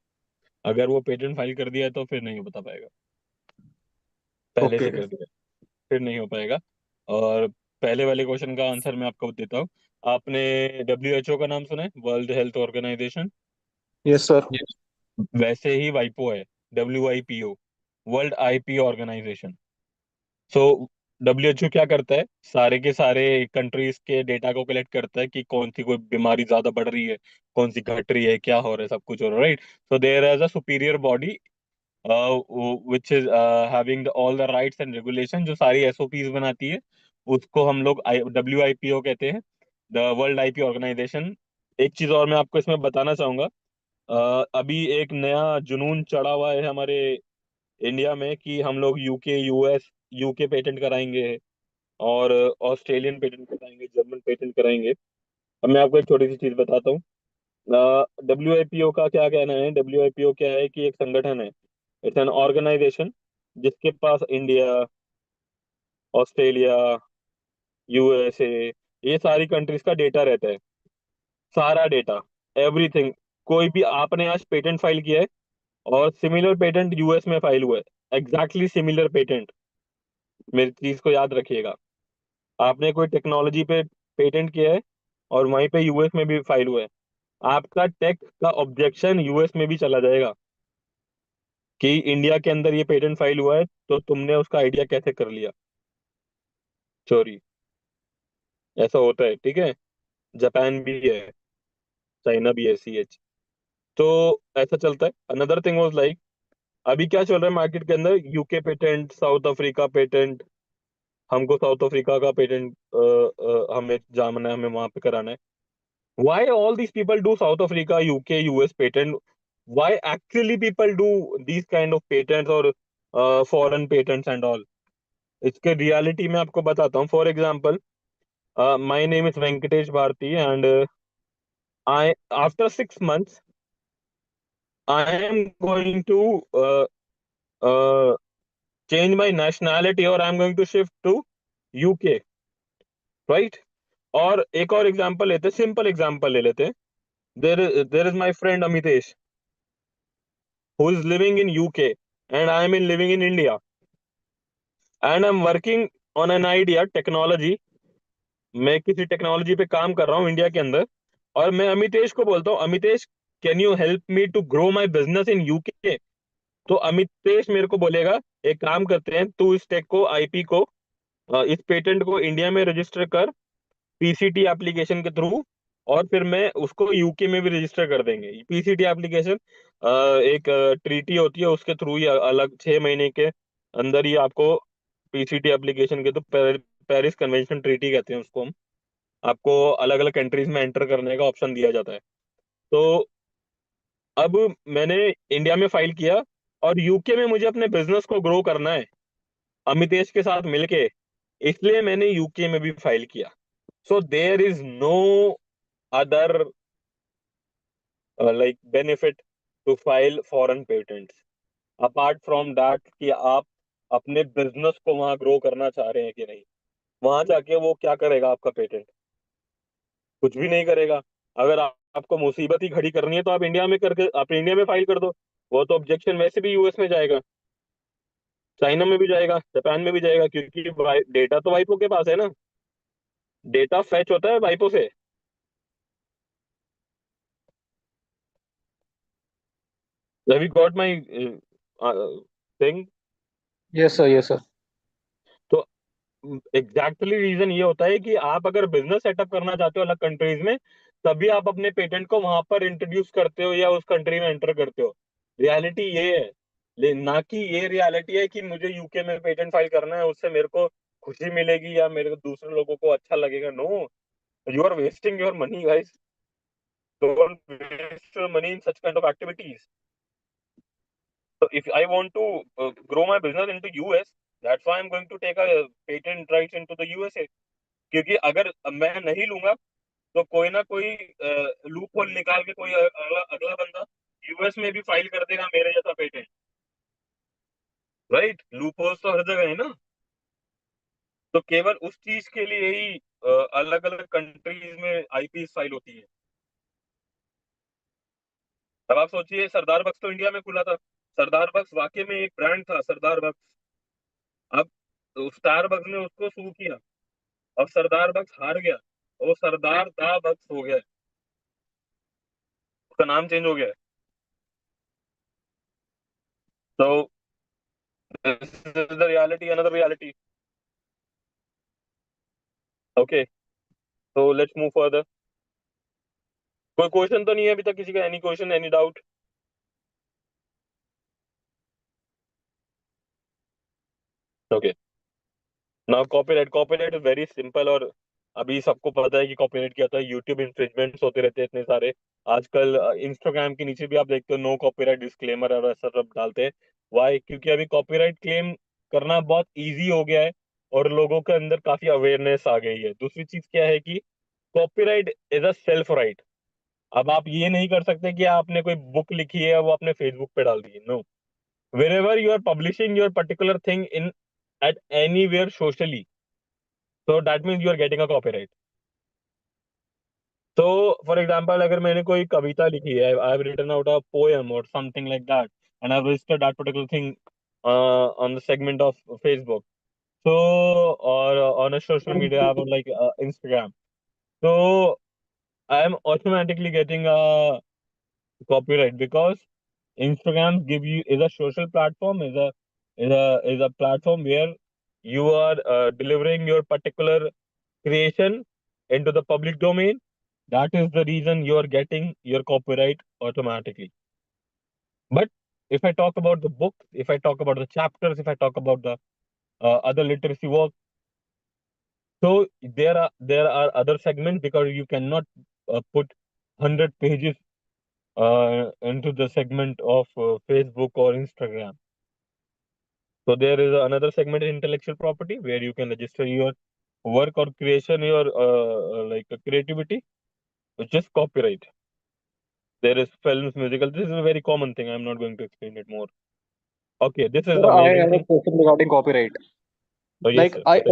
अगर वो पेटेंट फाइल कर दिया है तो फिर नहीं बता पाएगा। पहले ओके से कर दिया फिर नहीं हो पाएगा। और पहले वाले क्वेश्चन का आंसर मैं आपको देता हूँ। आपने WHO का नाम सुना है, world health organisation? Yes sir. Yes. वैसे ही वाइपो है, WIPO, world IP organisation. So WHO क्या करता है, सारे के सारे कंट्रीज के डेटा को कलेक्ट करता है कि कौन सी कोई बीमारी ज्यादा बढ़ रही है, कौन सी घट रही है, क्या हो रहा है, सब कुछ हो रहा है, right? So there is a superior body which is having all the rights and regulation, जो सारी SOPs बनाती है, उसको हम लोग WIPO कहते हैं, द वर्ल्ड IP ऑर्गेनाइजेशन। एक चीज और मैं आपको इसमें बताना चाहूंगा, अभी एक नया जुनून चढ़ा हुआ है हमारे इंडिया में कि हम लोग यूके पेटेंट कराएंगे, और ऑस्ट्रेलियन पेटेंट कराएंगे, जर्मन पेटेंट कराएंगे। अब मैं आपको एक छोटी सी चीज बताता हूँ। WIPO का क्या कहना है? WIPO क्या है कि एक संगठन है, इट्स एन ऑर्गेनाइजेशन जिसके पास इंडिया, ऑस्ट्रेलिया, USA, ये सारी कंट्रीज का डेटा रहता है, सारा डेटा, एवरीथिंग। कोई भी आपने आज पेटेंट फाइल किया है और सिमिलर पेटेंट US में फाइल हुआ है, एग्जैक्टली सिमिलर पेटेंट, मेरी चीज को याद रखिएगा। आपने कोई टेक्नोलॉजी पे पेटेंट किया है और वहीं पे यूएस में भी फाइल हुआ है, आपका टेक का ऑब्जेक्शन यूएस में भी चला जाएगा कि इंडिया के अंदर ये पेटेंट फाइल हुआ है, तो तुमने उसका आइडिया कैसे कर लिया चोरी। ऐसा होता है, ठीक है। जापान भी है, चाइना भी है, सीएच। तो ऐसा चलता है। अनदर थिंग वाज लाइक, अभी क्या चल रहा है मार्केट के अंदर, UK patent, south Africa patent. हमको साउथ अफ्रीका का पेटेंट हमें जाना है, हमें वहां पे कराना है। why all these people do South Africa, UK, US patent? Why actually people do these kind of patents or foreign patents and all? इसके रियलिटी में आपको बताता हूँ। For example, my name is Venkatesh Bharti and I after 6 months I am going to change my nationality or I'm going to shift to UK, right? और एक और example लेते हैं, सिंपल एग्जांपल ले लेते हैं। There is my friend Amitesh who is living in UK and I am in living in India, and I'm working on an idea technology। मैं किसी टेक्नोलॉजी पे काम कर रहा हूँ इंडिया के अंदर, और मैं अमितेश को बोलता हूँ, Amitesh can you help me to grow my business in UK. तो अमितेश मेरे को बोलेगा, एक काम करते हैं, तू इस टेक को, आईपी को, इस पेटेंट को इंडिया में रजिस्टर कर पीसीटी एप्लीकेशन के थ्रू, और फिर मैं उसको यूके में भी रजिस्टर कर देंगे। पीसीटी एप्लीकेशन एक ट्रीटी होती है, उसके थ्रू ही अलग 6 महीने के अंदर ही आपको पीसीटी एप्लीकेशन के, तो पेरिस कन्वेंशन ट्रीटी कहते हैं उसको हम, आपको अलग अलग कंट्रीज में एंटर करने का ऑप्शन दिया जाता है। तो अब मैंने इंडिया में फाइल किया और यूके में मुझे अपने बिजनेस को ग्रो करना है अमितेश के साथ मिलके, इसलिए मैंने यूके में भी फाइल किया। So there is no other like benefit to file foreign patents apart from that कि आप अपने बिजनेस को वहां ग्रो करना चाह रहे हैं कि नहीं। वहां जाके वो क्या करेगा आपका पेटेंट? कुछ भी नहीं करेगा। अगर आपको मुसीबत ही खड़ी करनी है तो आप इंडिया में करके, आप इंडिया में फाइल कर दो। वो तो ऑब्जेक्शन वैसे भी यूएस में जाएगा, चाइना में भी जाएगा, जापान में भी जाएगा, क्योंकि डेटा तो वाइपो के पास है ना। डेटा फैच होता है वाइपो से। Have you got my thing? Yes, sir. Yes, sir. तो एग्जैक्टली रीजन ये होता है कि आप अगर बिजनेस सेटअप करना चाहते हो अलग कंट्रीज में, तभी आप अपने पेटेंट को वहां पर इंट्रोड्यूस करते हो या उस कंट्री में एंटर करते हो। रियलिटी ये है, ना कि ये रियलिटी है कि मुझे यूके में पेटेंट फाइल करना है, उससे मेरे को खुशी मिलेगी या मेरे को दूसरे लोगों को अच्छा लगेगा। No, you are wasting your money guys. Don't waste your money in such kind of activities. So if I want to grow my business into US, that's why I'm going to take a patent rights into the USA। क्योंकि अगर मैं नहीं लूंगा तो कोई ना कोई loop hole निकाल के कोई अगला बंदा यूएस में भी फाइल कर देगा मेरे जैसा पेटेंट, राइट? लूप होल्स तो हर जगह है ना। तो केवल उस चीज के लिए ही अलग अलग कंट्रीज में आईपी फाइल होती है। अब आप सोचिए, सरदार बक्स तो इंडिया में खुला था। सरदार बक्स वाकई में एक ब्रांड था, सरदार बक्स। अब स्टारबक्स ने उसको सू किया, अब सरदार बक्स हार गया, वो सरदार दा बक्स हो गया, उसका नाम चेंज हो गया। तो this is the reality, another reality. Okay, तो लेट्स मूव फर्दर। कोई क्वेश्चन तो नहीं है अभी तक किसी का? Any question, any doubt? Okay, now copyright. Copyright is very simple, और अभी सबको पता है कि कॉपीराइट क्या होता है। यूट्यूब इन्फ्रिंजमेंट्स होते रहते हैं इतने सारे। आजकल इंस्टाग्राम के नीचे भी आप देखते हो नो कॉपीराइट डिस्क्लेमर और ऐसा सब डालते हैं। वाई? क्योंकि अभी कॉपीराइट क्लेम करना बहुत इजी हो गया है और लोगों के अंदर काफी अवेयरनेस आ गई है। दूसरी चीज क्या है कि copyright is a self right. अब आप ये नहीं कर सकते कि आपने कोई बुक लिखी है वो अपने फेसबुक पे डाल दी है। No, wherever you are publishing your particular thing in at anywhere socially, so that means you are getting a copyright। तो फॉर एग्जांपल, अगर मैंने कोई कविता लिखी है, I have written out a poem और something like that, and I have registered that particular thing on the segment of Facebook, So, or on a social media app like Instagram. So I am automatically getting a copyright because Instagram give you is a social platform, is a platform where you are delivering your particular creation into the public domain. That is the reason you are getting your copyright automatically. But if I talk about the book, if I talk about the chapters, if I talk about the other literacy work, so there are other segments because you cannot put 100 pages into the segment of Facebook or Instagram. So there is another segment in intellectual property where you can register your work or creation, your like creativity, which is copyright. There is films, musical. This is a very common thing. I'm not going to explain it more. Okay, this is Sir, I amazing have a thing. question regarding copyright. Oh yes, Like sir. I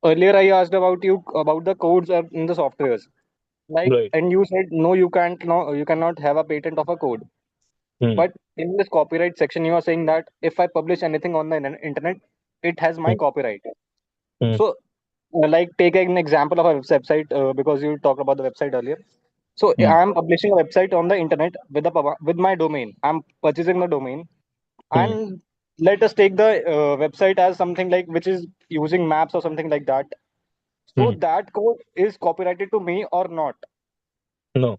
earlier I asked about you about the codes in the softwares. Like, Right. and you said no, you can't, no, you cannot have a patent of a code. Hmm. But in this copyright section, you are saying that if I publish anything on the internet, it has my Hmm. copyright. Hmm. So, like, take an example of a website because you talked about the website earlier. So, Hmm. I am publishing a website on the internet with my domain. I'm purchasing the domain, Hmm. and let us take the website as something like which is using maps or something like that. So, Hmm. that code is copyrighted to me or not? No.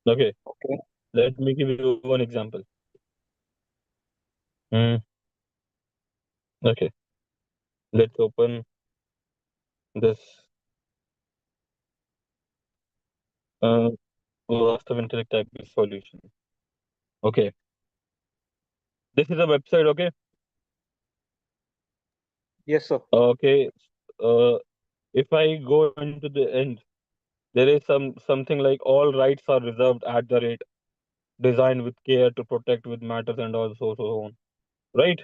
Okay. Okay. Let me give you one example. Hmm. Okay. Let's open this uh, Vastav Intellect type solution. Okay. This is a website. Okay. Yes, sir. Okay. Uh, if I go into the end, there is something like all rights are reserved at the rate designed with care to protect with matters and also so on. Right?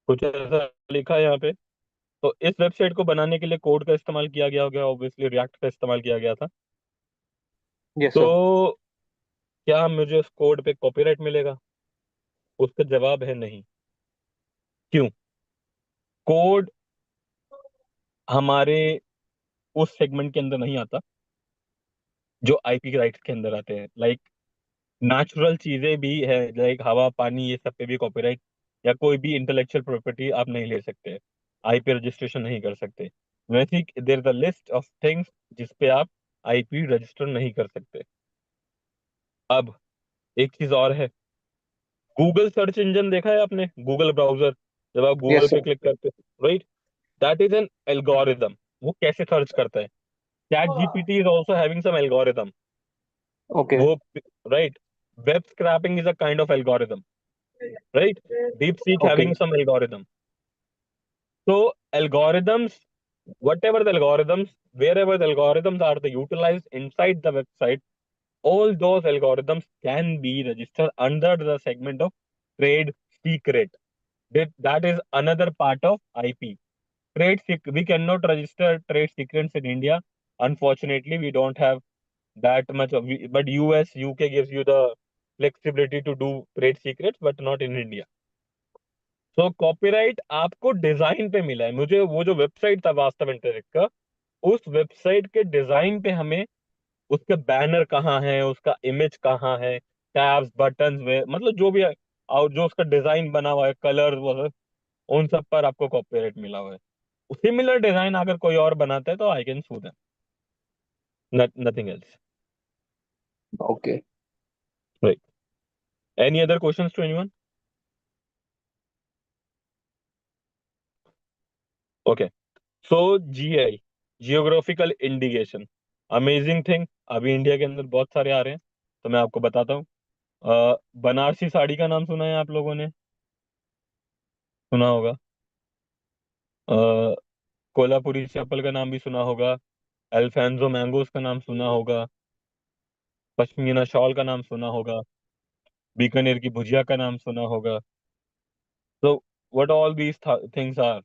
कुछ ऐसा लिखा है यहाँ पे. तो इस website को बनाने के लिए कोड का इस्तेमाल किया गया होगा, ऑब्वियसली रिएक्ट का इस्तेमाल किया गया था. Yes, sir. तो क्या मुझे उस कोड पे कॉपीराइट मिलेगा? उसका जवाब है नहीं. क्यों? कोड हमारे उस सेगमेंट के अंदर नहीं आता जो आईपी राइट्स के अंदर आते हैं. लाइक नेचुरल चीजें भी है, लाइक हवा पानी, ये सब पे भी कॉपीराइट या कोई भी इंटेलेक्चुअल प्रॉपर्टी आप नहीं ले सकते, आईपी रजिस्ट्रेशन नहीं कर सकते. वैसे ही there is a list of things जिसपे आप आईपी रजिस्टर नहीं कर सकते. अब एक चीज और है, गूगल सर्च इंजन देखा है आपने? गूगल ब्राउजर, जब आप गूगल Yes, sir. पे क्लिक करते हो, right, that is an algorithm. वो कैसे सर्च करता है? ChatGPT is also having some algorithm. Okay. वो, right, web scraping is a kind of algorithm, right? DeepSeek Okay. having some algorithm. So algorithms, whatever the algorithms, wherever the algorithms are the utilized inside the website, all those algorithms can be registered under the segment of trade secret. That is another part of IP. We cannot register trade secrets in India. Unfortunately, we don't have that much of, but US, UK gives you the flexibility to do trade secrets, but not in India. So copyright आपको design पे मिला है. मुझे वो जो website था वास्तव interact का, उस वेबसाइट के डिजाइन पे हमें उसके बैनर कहाँ है, उसका इमेज कहाँ है, टैब्स बटन वे मतलब जो भी है, और जो उसका डिजाइन बना हुआ है, कलर वगैरह, उन सब पर आपको कॉपीराइट मिला हुआ है. सिमिलर डिजाइन अगर कोई और बनाता है तो I can sue them, nothing else. Okay. Right. Any other questions to anyone? Okay. So GI, geographical indication, amazing thing. अभी इंडिया के अंदर बहुत सारे आ रहे हैं, तो मैं आपको बताता हूँ. बनारसी साड़ी का नाम सुना है आप लोगों ने? सुना होगा. कोल्हापुरी चप्पल का नाम भी सुना होगा. अल्फांसो मैंगोस का नाम सुना होगा. पश्मीना शॉल का नाम सुना होगा. बीकानेर की भुजिया का नाम सुना होगा. तो what all these things are,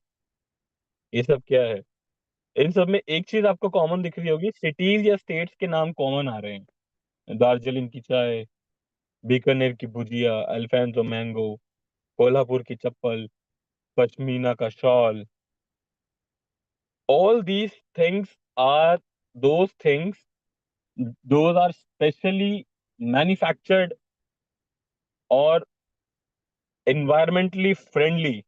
ये सब क्या है? इन सब में एक चीज आपको कॉमन दिख रही होगी, सिटीज या स्टेट्स के नाम कॉमन आ रहे हैं. दार्जिलिंग की चाय, बीकानेर की भुजिया, अल्फांसो मैंगो, कोल्हापुर की चप्पल, पश्मीना का shawl, all these things are those things, those are specially manufactured और environmentally friendly।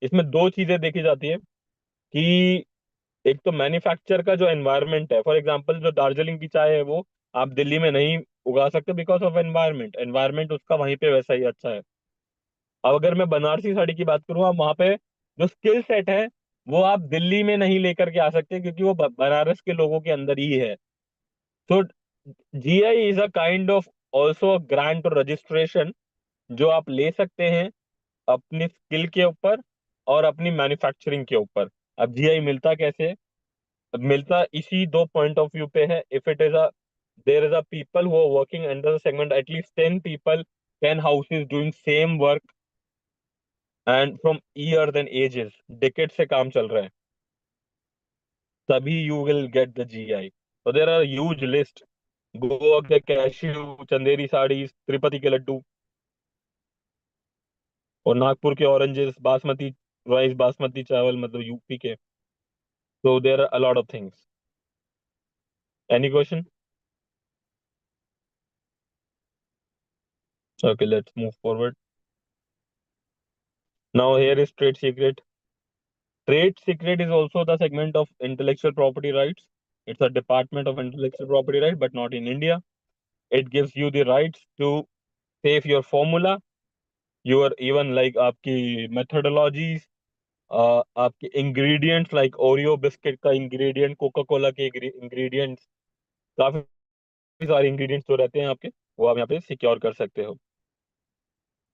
इसमें दो चीजें देखी जाती है कि एक तो मैन्युफैक्चर का जो एनवायरनमेंट है, फॉर एग्जांपल जो दार्जिलिंग की चाय है वो आप दिल्ली में नहीं उगा सकते बिकॉज ऑफ एनवायरनमेंट, एनवायरनमेंट उसका वहीं पे वैसा ही अच्छा है। अब अगर मैं बनारसी साड़ी की बात करूँ, आप वहाँ पे जो स्किल सेट है वो आप दिल्ली में नहीं लेकर के आ सकते क्योंकि वो बनारस के लोगों के अंदर ही है। तो GI is a kind of also grant और रजिस्ट्रेशन जो आप ले सकते हैं अपनी स्किल के ऊपर और अपनी मैन्युफैक्चरिंग के ऊपर। अब जीआई मिलता कैसे है? मिलता इसी दो पॉइंट ऑफ व्यू पे है। If it is a there is a people who are working under the segment, at least 10 people, 10 houses doing same work and from years and ages, decade से काम चल रहा है, तभी you will get the GI. तो there are huge list, Goa के cashew, Chanderi saris, Tirupati के लड्डू और नागपुर के ऑरेंजेस, बासमती राइस, बासमती चावल मतलब यूपी के। So there are a lot of things. Any question? Okay, let's move forward. Now here is trade secret. Trade secret is also the segment of intellectual property rights. It's a department of intellectual property right, but not in India. It gives you the rights to save your formula, your even like आपकी methodologies, आपके ingredients like Oreo biscuit का ingredient, Coca-Cola के ingredients, काफी सारे ingredients जो रहते हैं आपके, वो आप यहाँ पे सिक्योर कर सकते हो।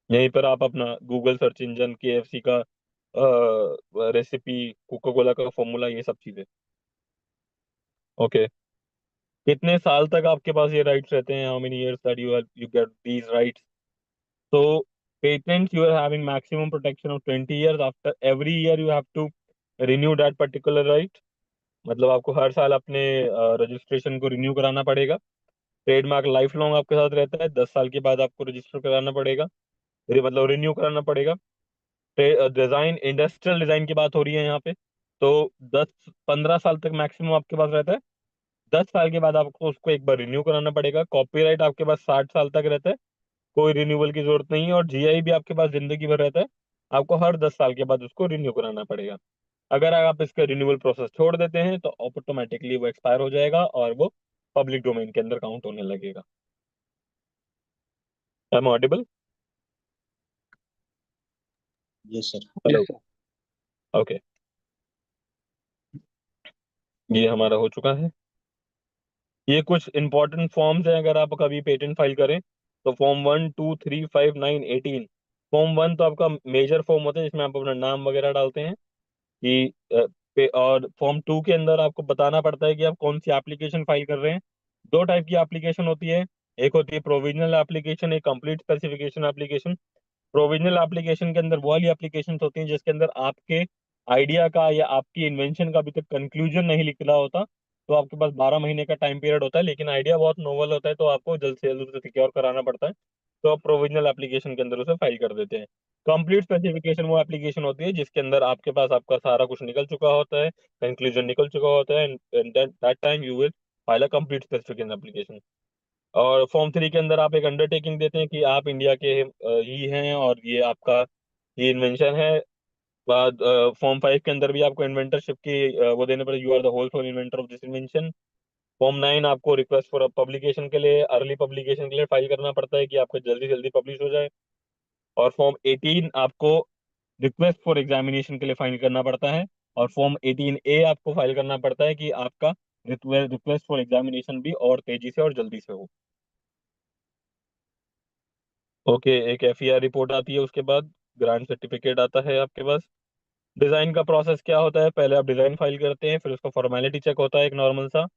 यहीं पर आप अपना गूगल सर्च इंजन, केएफसी का रेसिपी, कोका कोला का फॉर्मूला, ये सब चीजें। ओके, कितने साल तक आपके पास ये राइट्स रहते हैं? How many years that you get these rights? तो patents you are having maximum protection of 20 years. After every year you have to renew that particular right, मतलब आपको हर साल अपने रजिस्ट्रेशन को रिन्यू कराना पड़ेगा। ट्रेडमार्क लाइफ लॉन्ग आपके साथ रहता है, 10 साल के बाद आपको रजिस्टर कराना पड़ेगा, मतलब रिन्यू कराना पड़ेगा। डिजाइन, इंडस्ट्रियल डिजाइन की बात हो रही है यहाँ पे, तो 10-15 साल तक मैक्सिमम आपके पास रहता है। 10 साल के बाद आपको उसको एक बार रिन्यू कराना पड़ेगा। कॉपीराइट आपके पास 60 साल तक रहता है, कोई रिन्यूअल की जरूरत नहीं है। और जीआई भी आपके पास जिंदगी भर रहता है, आपको हर 10 साल के बाद उसको रिन्यू कराना पड़ेगा। अगर आप इसका रिन्यूअल प्रोसेस छोड़ देते हैं तो ऑटोमेटिकली वो एक्सपायर हो जाएगा और वो पब्लिक डोमेन के अंदर काउंट होने लगेगा। आई am Audible? Yes sir. Hello, okay, ये हमारा हो चुका है। ये कुछ इंपॉर्टेंट फॉर्म्स हैं अगर आप कभी पेटेंट फाइल करें तो। फॉर्म 1, 2, 3, 5, 9, 18। फॉर्म 1 तो आपका मेजर फॉर्म होता है जिसमें आप अपना नाम वगैरह डालते हैं कि और फॉर्म 2 के अंदर आपको बताना पड़ता है कि आप कौन सी एप्लीकेशन फाइल कर रहे हैं। दो टाइप की एप्लीकेशन होती है, एक होती है प्रोविजनल एप्लीकेशन, एक complete specification application. Provisional application के अंदर वो वाली एप्लीकेशन होती हैं जिसके अंदर आपके आइडिया का या आपकी इन्वेंशन का अभी तक कंक्लूजन नहीं निकला होता। तो आपके पास 12 महीने का टाइम पीरियड होता है, लेकिन आइडिया बहुत नोवल होता है तो आपको जल्द से जल्द उसे सिक्योर कराना पड़ता है। तो आप प्रोविजनल एप्लीकेशन के अंदर उसे फाइल कर देते हैं। कंप्लीट स्पेसिफिकेशन वो एप्लीकेशन होती है जिसके अंदर आपके पास आपका सारा कुछ निकल चुका होता है, कंक्लूजन निकल चुका होता है, and that time you will file a complete specification application. और फॉर्म 3 के अंदर आप एक अंडरटेकिंग देते हैं कि आप इंडिया के ही हैं और ये आपका ये इन्वेंशन है। बाद फॉर्म 5 के अंदर भी आपको इन्वेंटरशिप की वो देने पड़े, you are the whole sole inventor of this invention. Form 9 आपको रिक्वेस्ट फॉर पब्लिकेशन के लिए, अर्ली पब्लिकेशन के लिए फाइल करना पड़ता है कि आपका जल्दी जल्दी पब्लिश हो जाए। और फॉर्म 18 आपको रिक्वेस्ट फॉर एग्जामिनेशन के लिए फाइल करना पड़ता है। और फॉर्म 18A आपको फाइल करना पड़ता है कि आपका रिक्वेस्ट फॉर एग्जामिनेशन भी और तेजी से और जल्दी से हो। ओके, एक एफईआर रिपोर्ट आती है, उसके बाद ग्रांट सर्टिफिकेट आता है आपके पास। डिजाइन का प्रोसेस क्या होता है? पहले आप डिजाइन फाइल करते हैं, फिर उसका फॉर्मेलिटी चेक होता है एक नॉर्मल सा।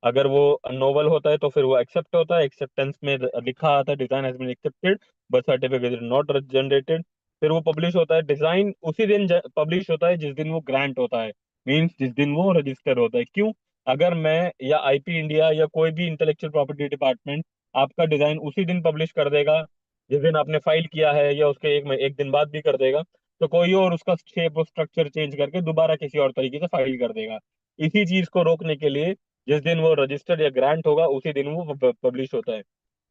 अगर वो नोवल होता है तो फिर वो एक्सेप्ट होता है। एक्सेप्टेंस में लिखा आता है design has been accepted but certificate is not generated. फिर वो पब्लिश होता है। डिजाइन उसी दिन पब्लिश होता है जिस दिन वो ग्रांट होता है, मींस जिस दिन वो रजिस्टर होता है। क्यों? अगर मैं या आईपी इंडिया या कोई भी इंटेलेक्चुअल प्रॉपर्टी डिपार्टमेंट आपका डिजाइन उसी दिन पब्लिश कर देगा जिस दिन आपने फाइल किया है, या उसके एक दिन बाद भी कर देगा, तो कोई और उसका शेप और स्ट्रक्चर चेंज करके दोबारा किसी और तरीके से फाइल कर देगा। इसी चीज को रोकने के लिए जिस दिन वो रजिस्टर्ड या ग्रांट होगा उसी दिन वो पब्लिश होता है।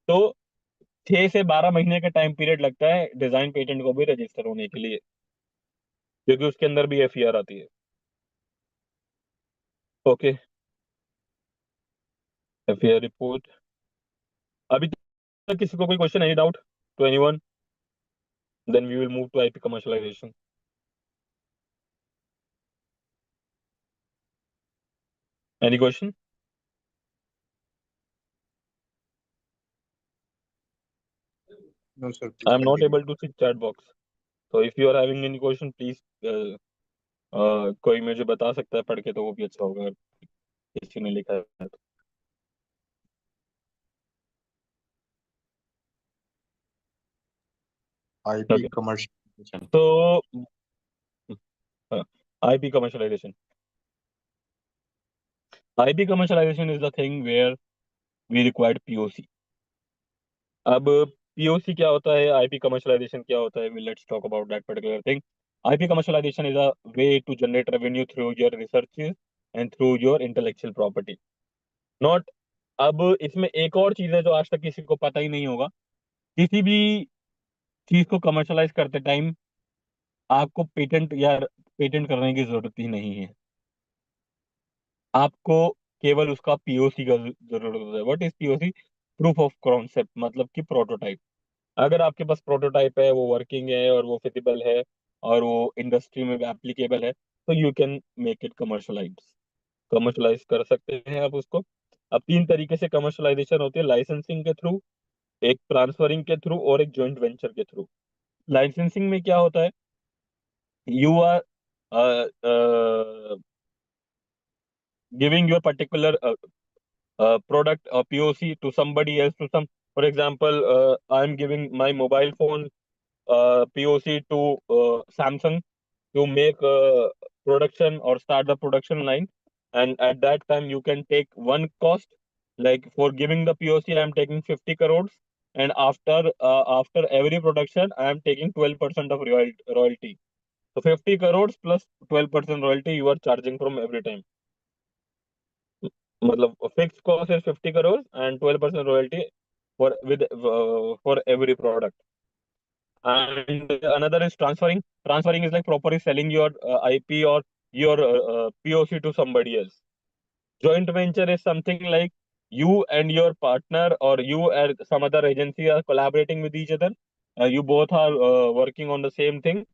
तो 6 से 12 महीने का टाइम पीरियड लगता है डिजाइन पेटेंट को भी रजिस्टर होने के लिए, क्योंकि उसके अंदर भी एफईआर आती है। Okay, FER report. अभी तक किसी को कोई question, any doubt to anyone? Then we will move to IP commercialisation. Any question? No, sir. I Please am not continue. able to see chat box. So if you are having any question, please कोई मुझे बता सकता है पढ़ के, तो वो भी अच्छा होगा अगर किसी ने लिखा है तो। IP Okay. commercialization. So IP commercialization. IP commercialization is the thing where we required POC. अब POC क्या होता है, IP commercialization क्या होता है? Let's talk about that particular thing. IP commercialization is a way to generate revenue through your researches and through your intellectual property. Not अब इसमें एक और चीज है जो आज तक किसी को पता ही नहीं होगा। किसी भी चीज को कमर्शलाइज करते टाइम आपको पेटेंट या पेटेंट करने की जरूरत ही नहीं है। आपको केवल उसका पीओसी का जरूरत होता है। What is POC? Proof of concept, मतलब कि प्रोटोटाइप। अगर आपके पास प्रोटोटाइप है, वो वर्किंग है और वो फिजिबल है और वो इंडस्ट्री में एप्लीकेबल है, तो you can make it commercialise. Commercialise कर सकते हैं आप उसको। अब 3 तरीके से कमर्शलाइजेशन होती है, लाइसेंसिंग के थ्रू, एक ट्रांसफरिंग के थ्रू और एक जॉइंट वेंचर के थ्रू। लाइसेंसिंग में क्या होता है? You are giving your particular product or POC to somebody else, to some, for example, I'm giving my mobile phone POC to Samsung to make production or start the production line, and at that time you can take one cost, like for giving the POC I'm taking 50 crores, and after every production I am taking 12% of royalty. So 50 crores plus 12% royalty you are charging from every time. मतलब fixed cost is 50 crores and 12% royalty for every product. And another is transferring. Transferring is like properly selling your IP or your POC to somebody else. Joint venture is something like you and your partner or you and some other agency are collaborating with each other. You both are working on the same thing,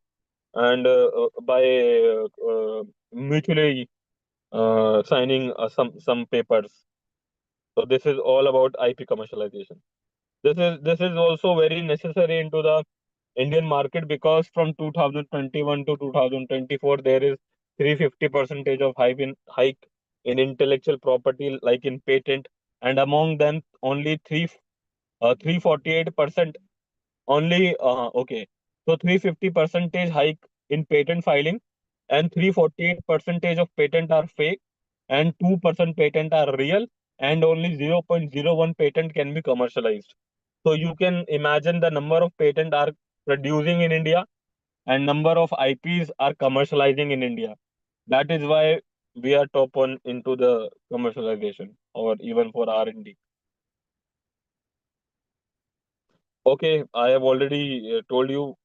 and by mutually signing some papers. So this is all about IP commercialization. This is also very necessary into the Indian market, because from 2021 to 2024 there is 350 percentage of hike in intellectual property, like in patent, and among them only 348% only okay, so 350 percentage hike in patent filing, and 348 percentage of patent are fake, and 2% patent are real, and only 0.01 patent can be commercialized. So you can imagine the number of patent are producing in India and number of IPs are commercializing in India. That is why we are top on into the commercialization or even for R&D. Okay, I have already told you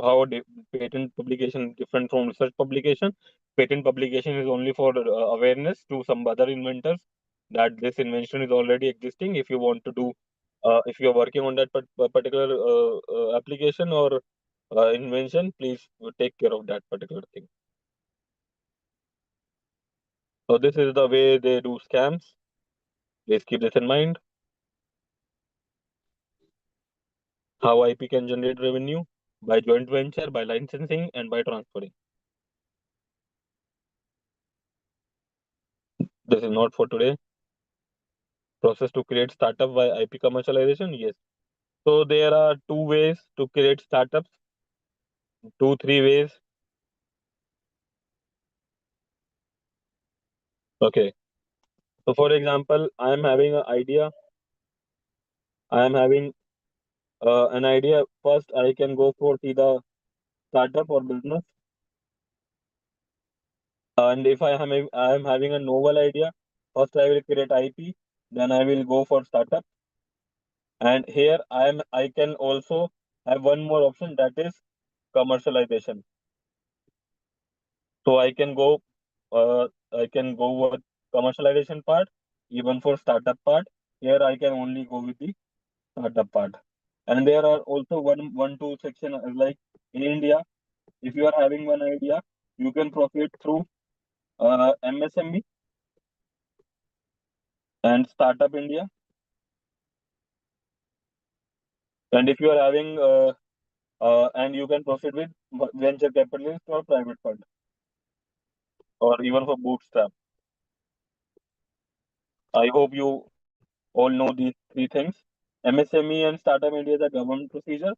how patent publication is different from research publication. Patent publication is only for awareness to some other inventors that this invention is already existing. If you want to do, if you are working on that particular application or invention, please take care of that particular thing. So this is the way they do scams. Please keep this in mind. How IP can generate revenue: by joint venture, by licensing, and by transferring. This is not for today. Process to create startup by IP commercialization. Yes. So there are 2 ways to create startups. 2, 3 ways. Okay. So for example, I am having an idea. I am having an idea. First, I can go for the startup or business. And if I am having a novel idea, first I will create IP, then I will go for startup. And here I can also have one more option, that is commercialization. So I can go with commercialization part, even for startup part. Here I can only go with the startup part. And there are also two section like in India. If you are having one idea, you can profit through MSME and Startup India. And if you are having and you can profit with venture capitalist or private fund or even for bootstrap. I hope you all know these three things. MSME and Startup India is a government procedure.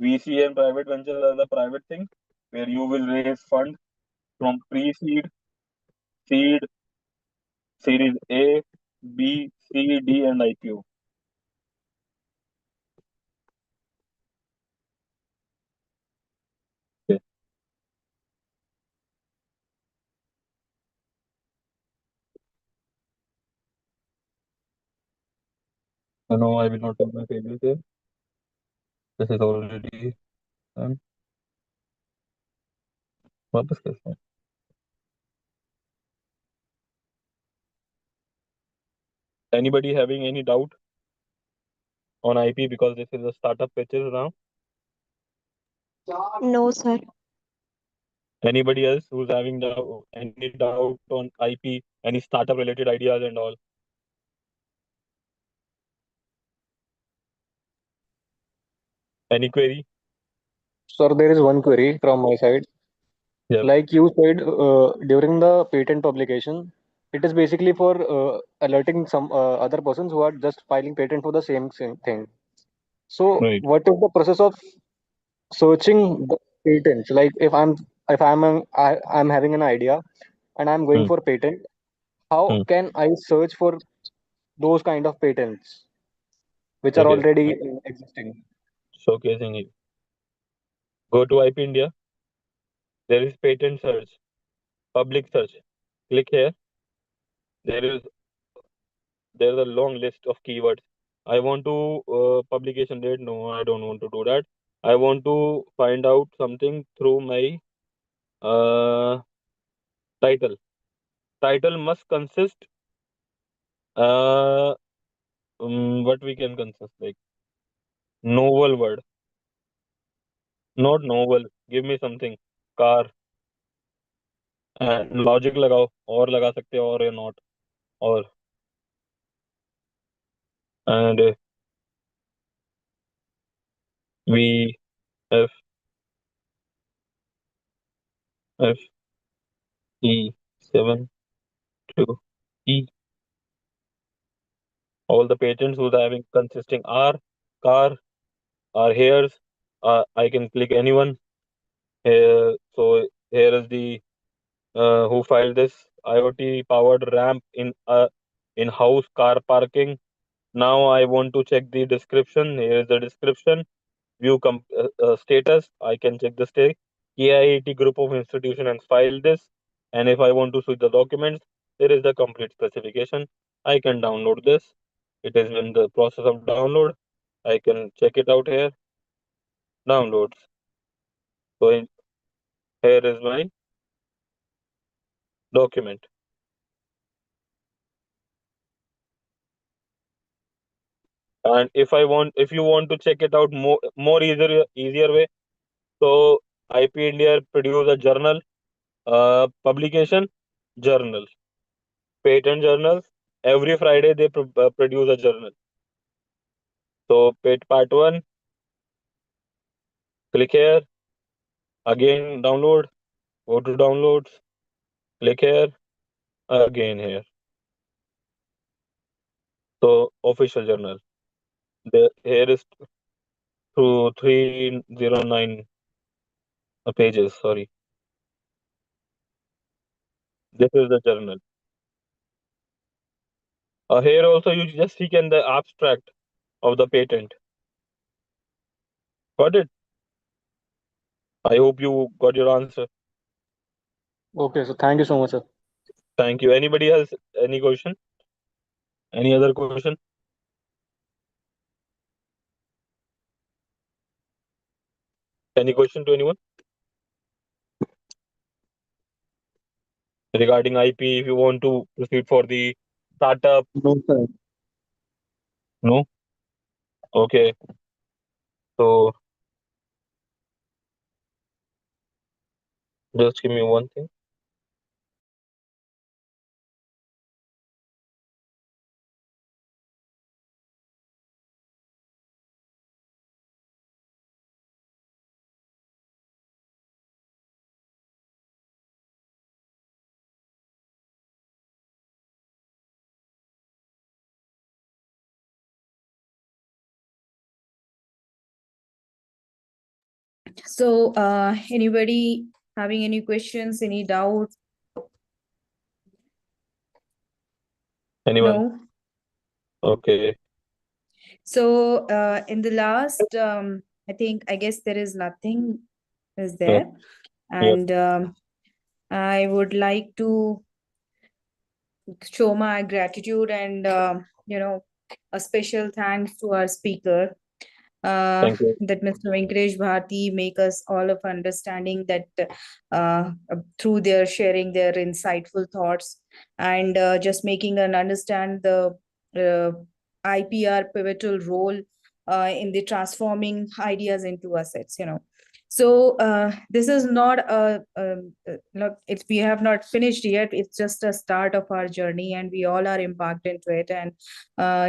VC and private venture are the private thing where you will raise fund from pre-seed, seed, series A, B, C, D, and IPO. Okay. So now I will not have my pages here. This is already done. वापस कैसे हैं? Anybody having any doubt on IP, because this is a startup pitches now? No, sir. Anybody else who's having any doubt on IP, any startup related ideas and all? Any query? Sir, there is one query from my side. Yeah. Like you said, during the patent publication, it is basically for alerting some other persons who are just filing patent for the same thing. So, Right. what is the process of searching the patents? Like, I'm having an idea and I'm going Hmm. for patent, how Hmm. can I search for those kind of patents which are Okay. already existing? Showcasing it. Go to IP India. There is patent search, public search. Click here. There is There's a long list of keywords. I want to publication date. No, I don't want to do that. I want to find out something through my uh, title. Title must consist uh, what we can consist like novel word, not novel. Give me something. Car and logic लगाओ और लगा सकते हो और या not or and V F F E 7 2 E. All the patents who's having consisting R, car, or hairs. I can click anyone. So here is the who filed this IoT powered ramp in house car parking. Now I want to check the description. Here is the description. View status. I can check the state. KIIT group of institution and file this. And if I want to switch the documents, there is the complete specification. I can download this. It is in the process of download. I can check it out here. Downloads. So here is my document. And if you want to check it out more easier way, so IP India produce a journal, publication, journal, patent journals. Every Friday they produce a journal. So part one, click here, again download, go to downloads, click here, again here. So official journal. Here is 309 pages. Sorry, this is the journal. Here also you just seek in the abstract of the patent. Got it? I hope you got your answer. Okay, so thank you so much, sir. Thank you. Anybody else? Any question? Any other question? Any question to anyone regarding IP? If you want to proceed for the startup, No, sir. no. Okay. So just give me one thing. So, anybody having any questions, any doubts? Anyone? No. Okay. So, in the last, I guess there is nothing is Yeah. there, Yeah. and I would like to show my gratitude and a special thanks to our speaker, Thank you. that Mr. Venkatesh Bharti make us all of understanding that through their sharing their insightful thoughts and just making and understand the uh, IPR pivotal role in the transforming ideas into assets. So this is not look, it's we have not finished yet. It's just a start of our journey, and we all are embarked into it. And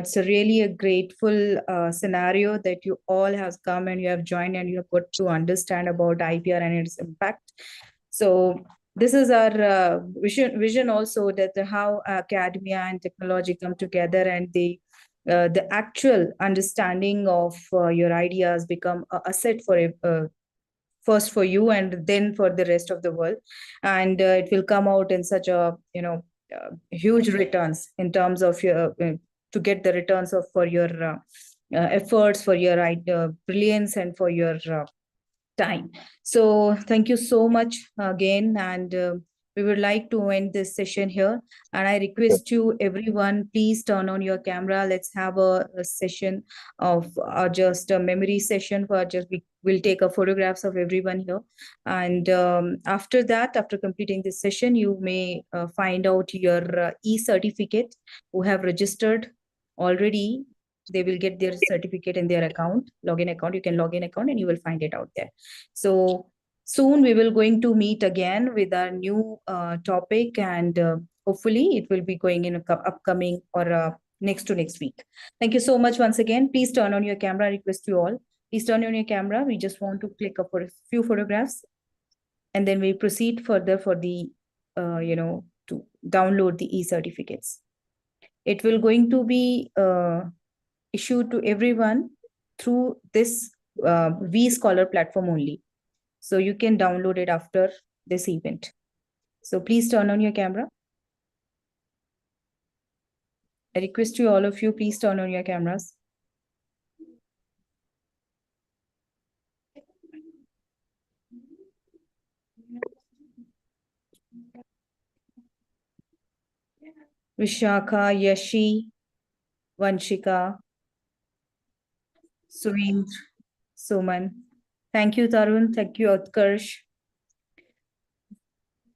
it's a really a grateful scenario that you all have come and you have joined and you have got to understand about IPR and its impact. So this is our vision also, that how academia and technology come together and the actual understanding of your ideas become a asset for first for you and then for the rest of the world, and it will come out in such a huge returns in terms of your to get the returns of for your efforts, for your brilliance, and for your time. So thank you so much again, and we would like to end this session here. And I request you, everyone, please turn on your camera. Let's have a session of just a memory session for just we'll take a photographs of everyone here. And after that, after completing this session, you may find out your e-certificate who have registered already. They will get their certificate in their account, login account. You can log in account and you will find it out there. So soon we will going to meet again with our new topic, and hopefully it will be going in upcoming or next to next week. Thank you so much once again. Please turn on your camera. I request you all. Please turn on your camera. We just want to click up for a few photographs, and then we proceed further for the to download the e-certificates. It will going to be issued to everyone through this vScholar platform only. So you can download it after this event. So please turn on your camera. I request you, all of you, please turn on your cameras. Vishakha, Yashi, Vanshika, Surendra, Suman. Thank you, Tarun. Thank you, Utkarsh.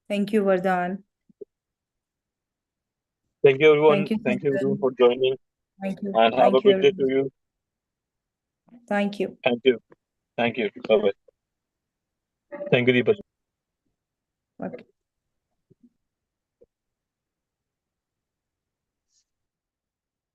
Thank you, Vardhan. Thank you, everyone. Thank you, Thank you, everyone, Sachin. for joining. Thank you. And have a Thank you, good day to everyone. you. Thank you. Thank you. Thank you. Bye bye. Thank you, Deepak. Okay.